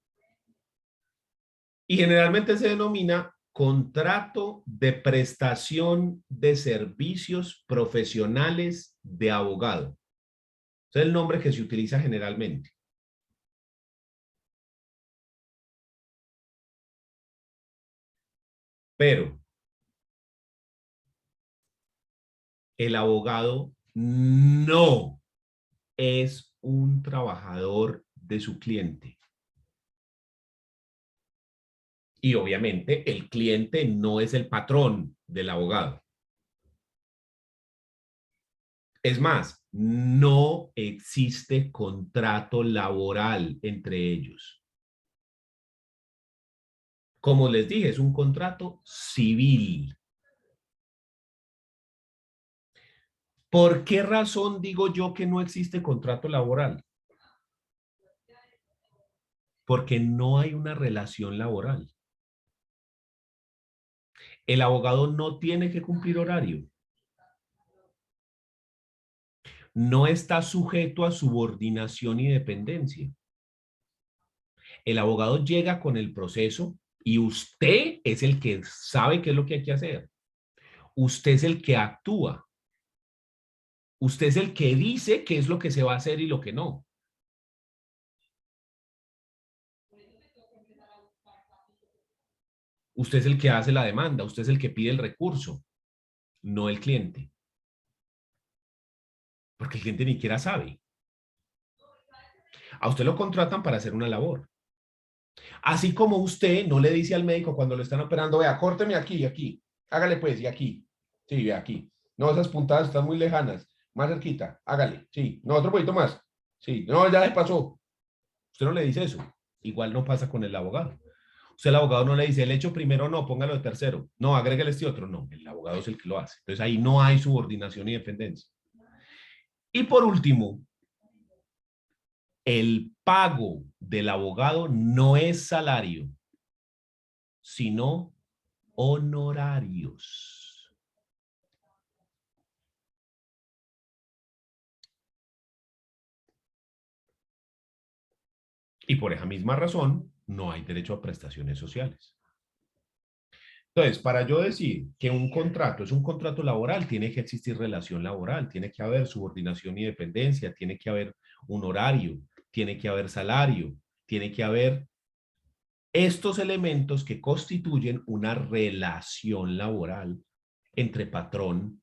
Y generalmente se denomina contrato de prestación de servicios profesionales de abogado. Es el nombre que se utiliza generalmente. Pero el abogado no es un trabajador de su cliente. Y obviamente el cliente no es el patrón del abogado. Es más, no existe contrato laboral entre ellos. Como les dije, es un contrato civil. ¿Por qué razón digo yo que no existe contrato laboral? Porque no hay una relación laboral. El abogado no tiene que cumplir horario. No está sujeto a subordinación y dependencia. El abogado llega con el proceso y usted es el que sabe qué es lo que hay que hacer. Usted es el que actúa. Usted es el que dice qué es lo que se va a hacer y lo que no. Usted es el que hace la demanda. Usted es el que pide el recurso, no el cliente. Porque el cliente ni siquiera sabe. A usted lo contratan para hacer una labor. Así como usted no le dice al médico cuando lo están operando, vea, córteme aquí y aquí. Hágale pues, y aquí. Sí, vea aquí. No, esas puntadas están muy lejanas. Más cerquita. Hágale. Sí. No, otro poquito más. Sí. No, ya se pasó. Usted no le dice eso. Igual no pasa con el abogado. Usted al abogado no le dice, el hecho primero no, póngalo de tercero. No, agréguele este otro. No, el abogado es el que lo hace. Entonces ahí no hay subordinación y dependencia. Y por último, el pago del abogado no es salario, sino honorarios. Y por esa misma razón, no hay derecho a prestaciones sociales. Entonces, para yo decir que un contrato es un contrato laboral, tiene que existir relación laboral, tiene que haber subordinación y dependencia, tiene que haber un horario, tiene que haber salario, tiene que haber estos elementos que constituyen una relación laboral entre patrón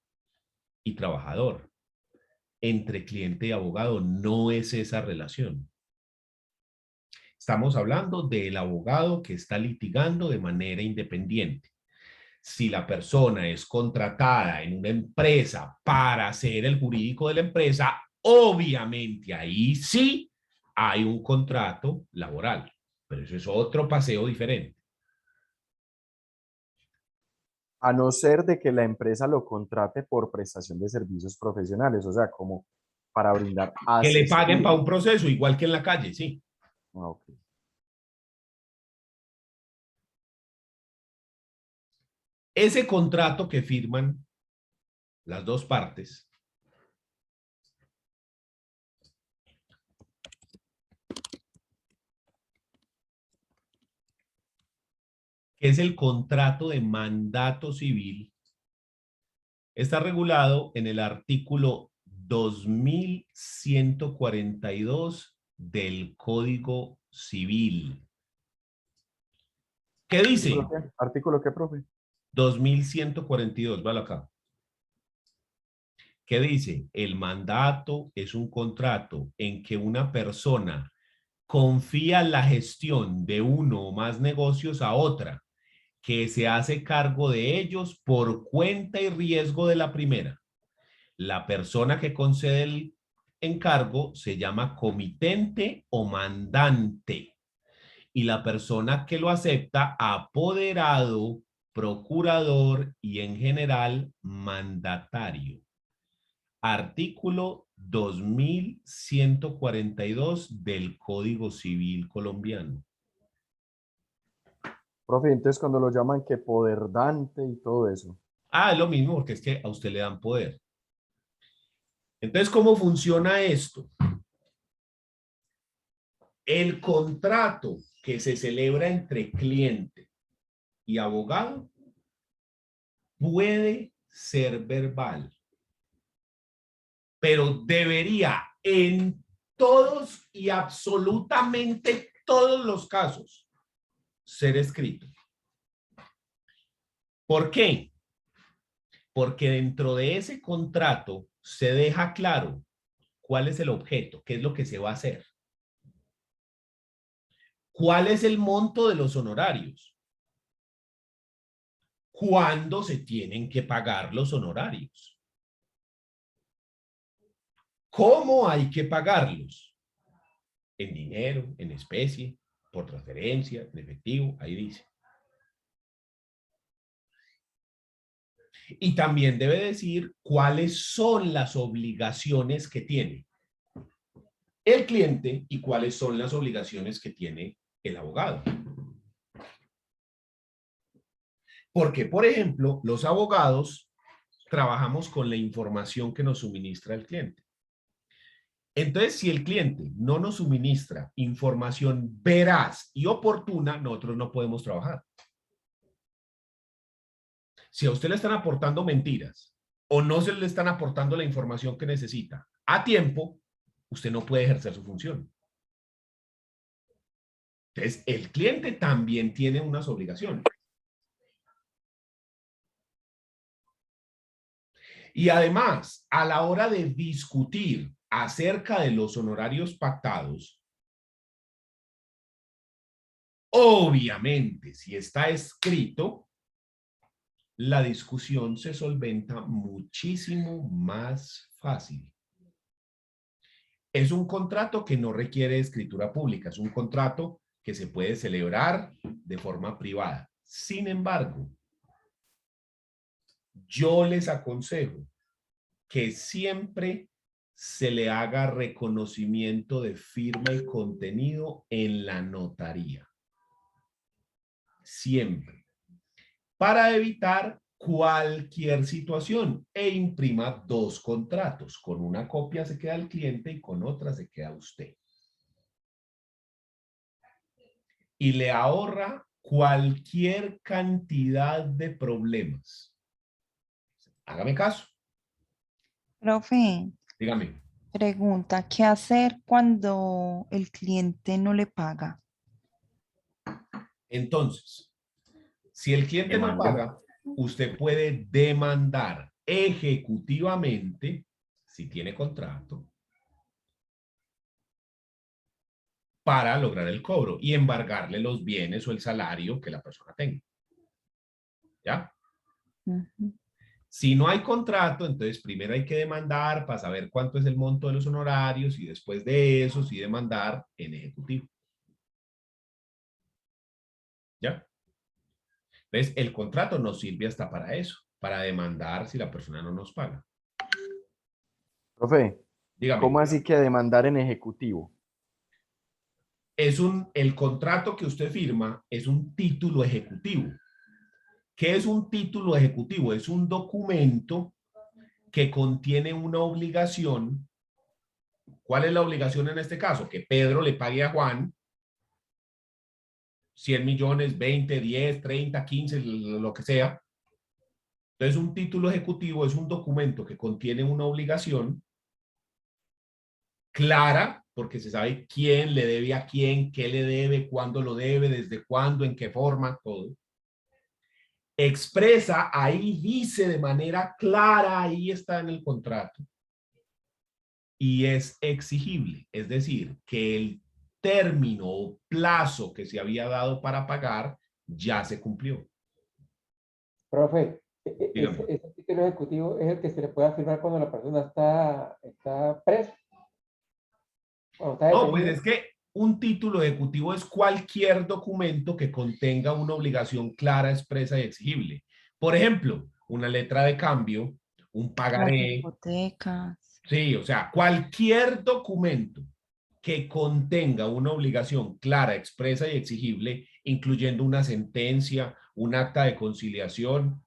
y trabajador. Entre cliente y abogado no es esa relación. Estamos hablando del abogado que está litigando de manera independiente. Si la persona es contratada en una empresa para ser el jurídico de la empresa, obviamente ahí sí hay un contrato laboral, pero eso es otro paseo diferente. A no ser de que la empresa lo contrate por prestación de servicios profesionales, o sea, como para brindar Que le paguen para asesoría. un proceso, igual que en la calle, sí. Ah, ok. Ese contrato que firman las dos partes que es el contrato de mandato civil, está regulado en el artículo 2142 del Código Civil. ¿Qué dice? ¿Artículo qué, profe? 2142, vale acá. ¿Qué dice? El mandato es un contrato en que una persona confía la gestión de uno o más negocios a otra, que se hace cargo de ellos por cuenta y riesgo de la primera. La persona que concede el encargo se llama comitente o mandante y la persona que lo acepta apoderado, procurador y en general mandatario. Artículo 2142 del Código Civil colombiano. Profe, entonces cuando lo llaman que poderdante y todo eso. Ah, es lo mismo porque es que a usted le dan poder. Entonces, ¿cómo funciona esto? El contrato que se celebra entre cliente y abogado puede ser verbal, pero debería en todos y absolutamente todos los casos ser escrito. ¿Por qué? Porque dentro de ese contrato se deja claro cuál es el objeto, qué es lo que se va a hacer. ¿Cuál es el monto de los honorarios? ¿Cuándo se tienen que pagar los honorarios? ¿Cómo hay que pagarlos? En dinero, en especie, por transferencia, en efectivo, ahí dice. Y también debe decir cuáles son las obligaciones que tiene el cliente y cuáles son las obligaciones que tiene el abogado. Porque, por ejemplo, los abogados trabajamos con la información que nos suministra el cliente. Entonces, si el cliente no nos suministra información veraz y oportuna, nosotros no podemos trabajar. Si a usted le están aportando mentiras o no se le están aportando la información que necesita a tiempo, usted no puede ejercer su función. Entonces, el cliente también tiene unas obligaciones. Y además, a la hora de discutir acerca de los honorarios pactados, obviamente, si está escrito, la discusión se solventa muchísimo más fácil. Es un contrato que no requiere escritura pública, es un contrato que se puede celebrar de forma privada. Sin embargo, yo les aconsejo que siempre se le haga reconocimiento de firma y contenido en la notaría. Siempre. Para evitar cualquier situación e imprima 2 contratos. Con una copia se queda el cliente y con otra se queda usted. Y le ahorra cualquier cantidad de problemas. Hágame caso. Profe, Dígame. pregunta, ¿qué hacer cuando el cliente no le paga? Entonces, si el cliente no paga, usted puede demandar ejecutivamente, si tiene contrato, para lograr el cobro y embargarle los bienes o el salario que la persona tenga. ¿Ya? Ujú. Si no hay contrato, entonces primero hay que demandar para saber cuánto es el monto de los honorarios y después de eso sí demandar en ejecutivo. ¿Ya? ¿Ves? El contrato nos sirve hasta para eso, para demandar si la persona no nos paga. Profe, Dígame. ¿cómo así que demandar en ejecutivo? El contrato que usted firma es un título ejecutivo. ¿Qué es un título ejecutivo? Es un documento que contiene una obligación. ¿Cuál es la obligación en este caso? Que Pedro le pague a Juan 100 millones, 20, 10, 30, 15, lo que sea. Entonces, un título ejecutivo es un documento que contiene una obligación clara, porque se sabe quién le debe a quién, qué le debe, cuándo lo debe, desde cuándo, en qué forma, todo. Expresa, ahí dice de manera clara, ahí está en el contrato. Y es exigible, es decir, que el término o plazo que se había dado para pagar ya se cumplió. Profe, Dígame. ese título ejecutivo es el que se le puede firmar cuando la persona está presa. Cuando está No, pues detenida. es que un título ejecutivo es cualquier documento que contenga una obligación clara, expresa y exigible. Por ejemplo, una letra de cambio, un Las pagaré. hipotecas. Sí, o sea, cualquier documento que contenga una obligación clara, expresa y exigible, incluyendo una sentencia, un acta de conciliación,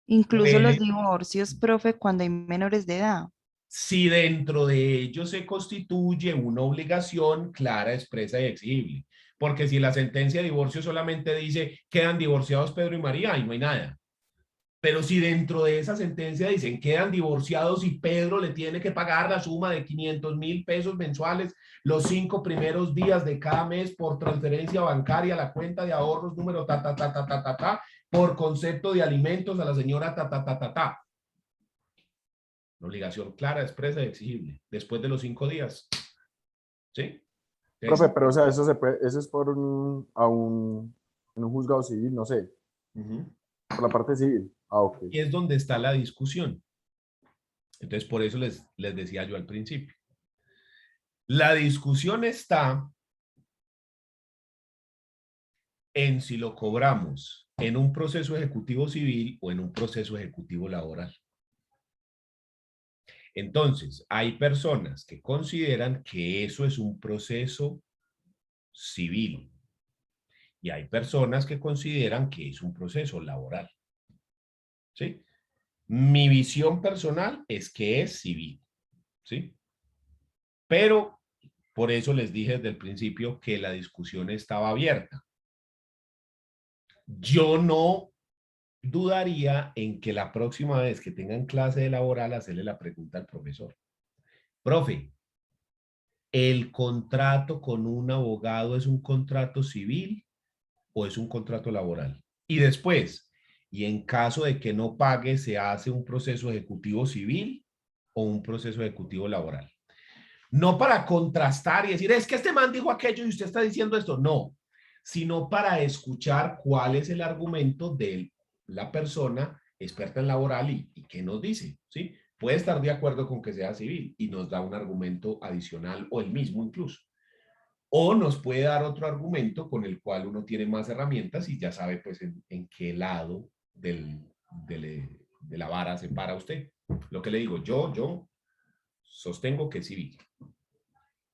Incluso los puede, divorcios, profe, cuando hay menores de edad. si dentro de ello se constituye una obligación clara, expresa y exigible. Porque si la sentencia de divorcio solamente dice quedan divorciados Pedro y María, ahí no hay nada. Pero si dentro de esa sentencia dicen quedan divorciados y Pedro le tiene que pagar la suma de 500,000 pesos mensuales los 5 primeros días de cada mes por transferencia bancaria a la cuenta de ahorros número por concepto de alimentos a la señora Una obligación clara, expresa y exigible. Después de los 5 días. ¿Sí? Profe, Entonces, pero o sea, eso se puede, eso es por en un juzgado civil, no sé, por la parte civil. Ah, ok. y es donde está la discusión. Entonces, por eso les decía yo al principio. La discusión está en si lo cobramos en un proceso ejecutivo civil o en un proceso ejecutivo laboral. Entonces, hay personas que consideran que eso es un proceso civil y hay personas que consideran que es un proceso laboral. ¿Sí? Mi visión personal es que es civil. ¿Sí? Pero por eso les dije desde el principio que la discusión estaba abierta. Yo no dudaría en que la próxima vez que tengan clase de laboral hacerle la pregunta al profesor. Profe, ¿el contrato con un abogado es un contrato civil o es un contrato laboral? Y después, y en caso de que no pague, ¿se hace un proceso ejecutivo civil o un proceso ejecutivo laboral? No para contrastar y decir, es que este man dijo aquello y usted está diciendo esto. No, sino para escuchar cuál es el argumento de la persona experta en laboral y qué nos dice, ¿sí? Puede estar de acuerdo con que sea civil y nos da un argumento adicional o el mismo incluso. O nos puede dar otro argumento con el cual uno tiene más herramientas y ya sabe pues en qué lado de la vara se para usted. Lo que le digo, yo sostengo que es civil.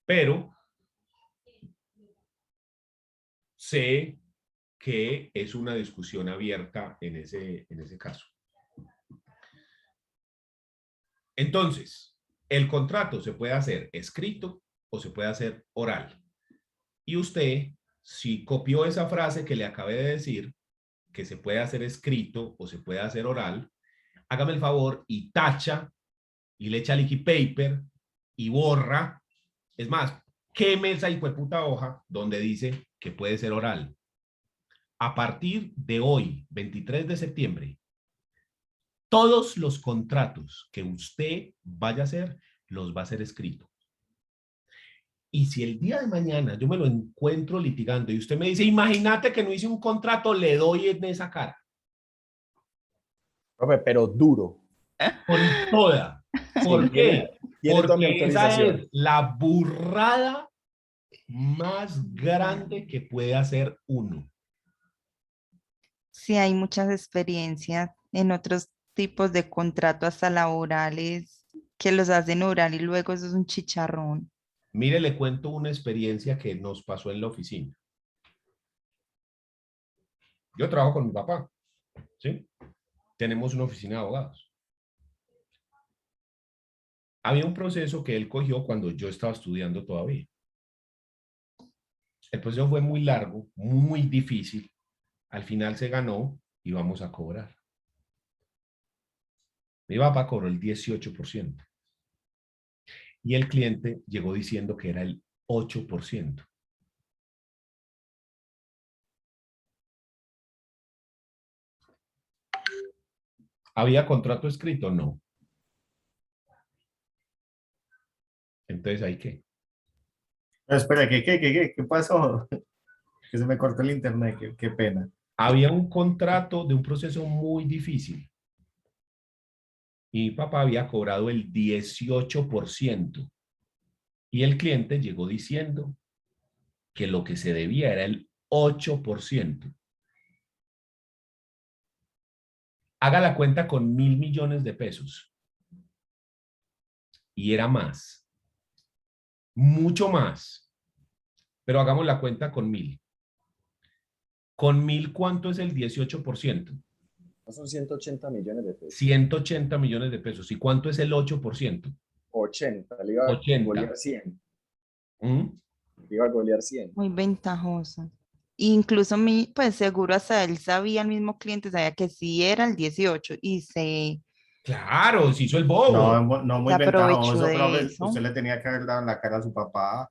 Pero sé que es una discusión abierta en ese caso. Entonces, el contrato se puede hacer escrito o se puede hacer oral. Y usted, si copió esa frase que le acabé de decir, que se puede hacer escrito o se puede hacer oral, hágame el favor y tacha y le echa liquid paper y borra. Es más, queme esa hijueputa hoja donde dice que puede ser oral. A partir de hoy, 23 de septiembre, todos los contratos que usted vaya a hacer, los va a hacer escrito. Y si el día de mañana yo me lo encuentro litigando y usted me dice, imagínate que no hice un contrato, le doy en esa cara. Profe, pero duro. Con toda. ¿Por Sí, qué? tiene toda mi Porque esa autorización. es la burrada más grande que puede hacer uno. Sí, hay muchas experiencias en otros tipos de contratos hasta laborales que los hacen oral y luego eso es un chicharrón. Mire, le cuento una experiencia que nos pasó en la oficina. Yo trabajo con mi papá, ¿sí? Tenemos una oficina de abogados. Había un proceso que él cogió cuando yo estaba estudiando todavía. El proceso fue muy largo, muy difícil. Al final se ganó y vamos a cobrar. Mi papá cobró el 18%. Y el cliente llegó diciendo que era el 8%. ¿Había contrato escrito? No. Entonces, ¿ahí qué? Espera, ¿qué pasó? Que se me cortó el internet, qué pena. Había un contrato de un proceso muy difícil. Y mi papá había cobrado el 18%. Y el cliente llegó diciendo que lo que se debía era el 8%. Haga la cuenta con 1.000 millones de pesos. Y era más. Mucho más. Pero hagamos la cuenta con 1.000. Con 1.000, ¿cuánto es el 18%? Son 180 millones de pesos. 180 millones de pesos. ¿Y cuánto es el 8%? 80, le iba a 80. golear 100. ¿Mm? Le iba a golear 100. Muy ventajoso. Incluso mi, pues seguro hasta él sabía, el mismo cliente sabía que sí era el 18 y se Claro, se hizo el bobo. No muy aprovechó ventajoso, de profe. eso. Usted le tenía que haber dado en la cara a su papá.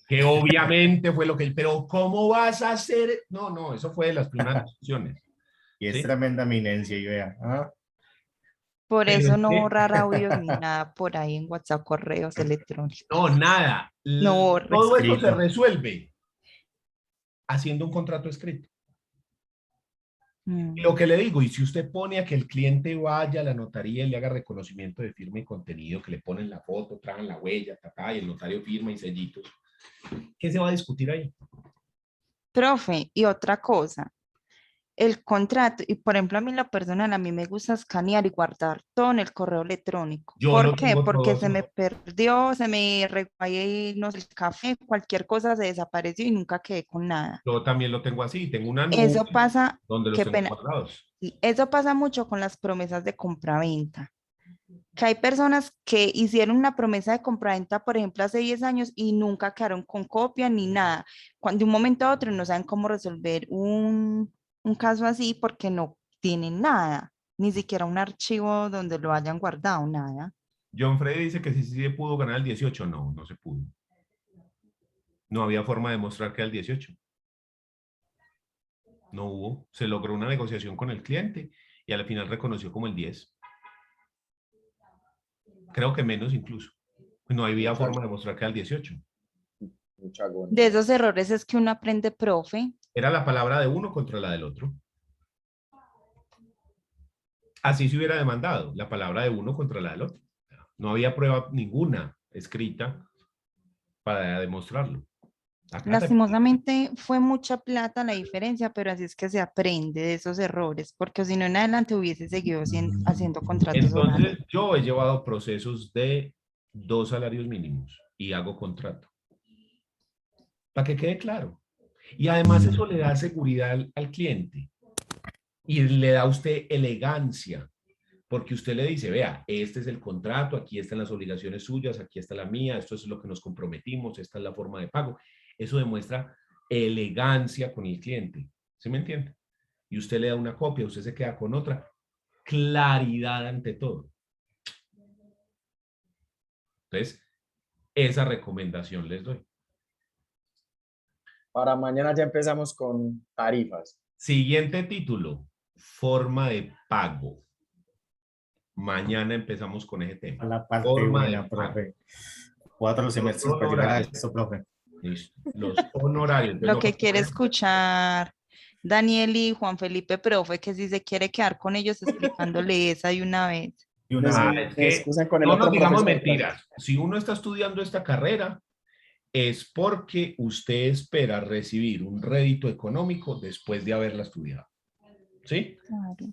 Que obviamente fue lo que... Pero ¿cómo vas a hacer? No, eso fue de las primeras discusiones. Y es ¿Sí? tremenda eminencia, y vea. Por Pero eso es no que... borrar audios ni nada por ahí en WhatsApp, correos electrónicos. No, nada. No borre. Todo eso se Escrito. resuelve haciendo un contrato escrito. Mm. Y lo que le digo, y si usted pone a que el cliente vaya a la notaría y le haga reconocimiento de firma y contenido, que le ponen la foto, tragan la huella, y el notario firma y sellitos, ¿qué se va a discutir ahí? Profe, y otra cosa, el contrato, y por ejemplo a mí en lo personal, a mí me gusta escanear y guardar todo en el correo electrónico. Yo ¿Por lo qué? tengo Porque todo. se me perdió, se me regó ahí, no sé, el café, cualquier cosa se desapareció y nunca quedé con nada. Yo también lo tengo así. Tengo una Eso nube pasa, donde los qué tengo pena, guardados. y eso pasa mucho con las promesas de compraventa. Que hay personas que hicieron una promesa de compraventa, por ejemplo, hace 10 años y nunca quedaron con copia ni nada. Cuando de un momento a otro no saben cómo resolver un caso así porque no tienen nada, ni siquiera un archivo donde lo hayan guardado, nada. John Freddy dice que sí se pudo ganar el 18. No, no se pudo. No había forma de demostrar que era el 18. No hubo. Se logró una negociación con el cliente y al final reconoció como el 10. Creo que menos incluso. No había forma de demostrar que era el 18. Mucha agonía. De esos errores es que uno aprende, profe. Era la palabra de uno contra la del otro. Así se hubiera demandado la palabra de uno contra la del otro. No había prueba ninguna escrita para demostrarlo. Lastimosamente fue mucha plata la diferencia, pero así es que se aprende de esos errores, porque si no en adelante hubiese seguido haciendo contratos orales. Entonces, yo he llevado procesos de 2 salarios mínimos y hago contrato. Para que quede claro. Y además eso le da seguridad al cliente y le da a usted elegancia, porque usted le dice, vea, este es el contrato, aquí están las obligaciones suyas, aquí está la mía, esto es lo que nos comprometimos, esta es la forma de pago. Eso demuestra elegancia con el cliente. ¿Sí me entiende? Y usted le da una copia, usted se queda con otra. Claridad ante todo. Entonces, esa recomendación les doy. Para mañana ya empezamos con tarifas. Siguiente título, forma de pago. Mañana empezamos con ese tema. A la parte Forma buena, de pago. profe. 4 semestres para llegar a esto, profe. Listo. Los honorarios. Lo que quiere escuchar Daniel y Juan Felipe, profe, que si se quiere quedar con ellos explicándole esa de una vez. Y una Me- vez. Es me que excusan con el no otro nos digamos profesor. mentiras. Si uno está estudiando esta carrera, es porque usted espera recibir un rédito económico después de haberla estudiado. ¿Sí? Claro.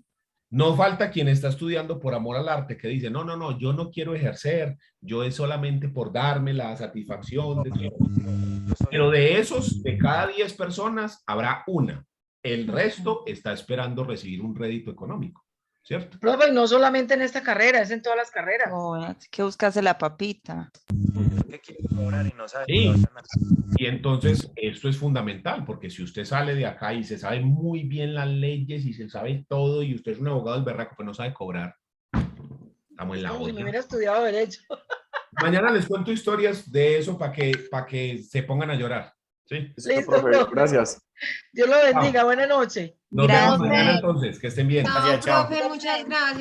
No falta quien está estudiando por amor al arte, que dice, no, no, no, yo no quiero ejercer, yo es solamente por darme la satisfacción. Pero de esos, de cada 10 personas, habrá una. El resto está esperando recibir un rédito económico, ¿cierto? Profe, no solamente en esta carrera, es en todas las carreras. Oh, así que buscarse la papita. que quiere cobrar y no sabe Sí. cobrar nada. Y entonces esto es fundamental, porque si usted sale de acá y se sabe muy bien las leyes y se sabe todo y usted es un abogado del berraco, pero no sabe cobrar, estamos en la Como si me olla. hubiera estudiado Derecho. Mañana les cuento historias de eso para que se pongan a llorar. ¿Sí? Listo, profe. profe. Gracias. Dios lo bendiga. Buena noche. Nos vemos Gracias. mañana entonces, que estén bien. Gracias, chao. Profe, muchas gracias.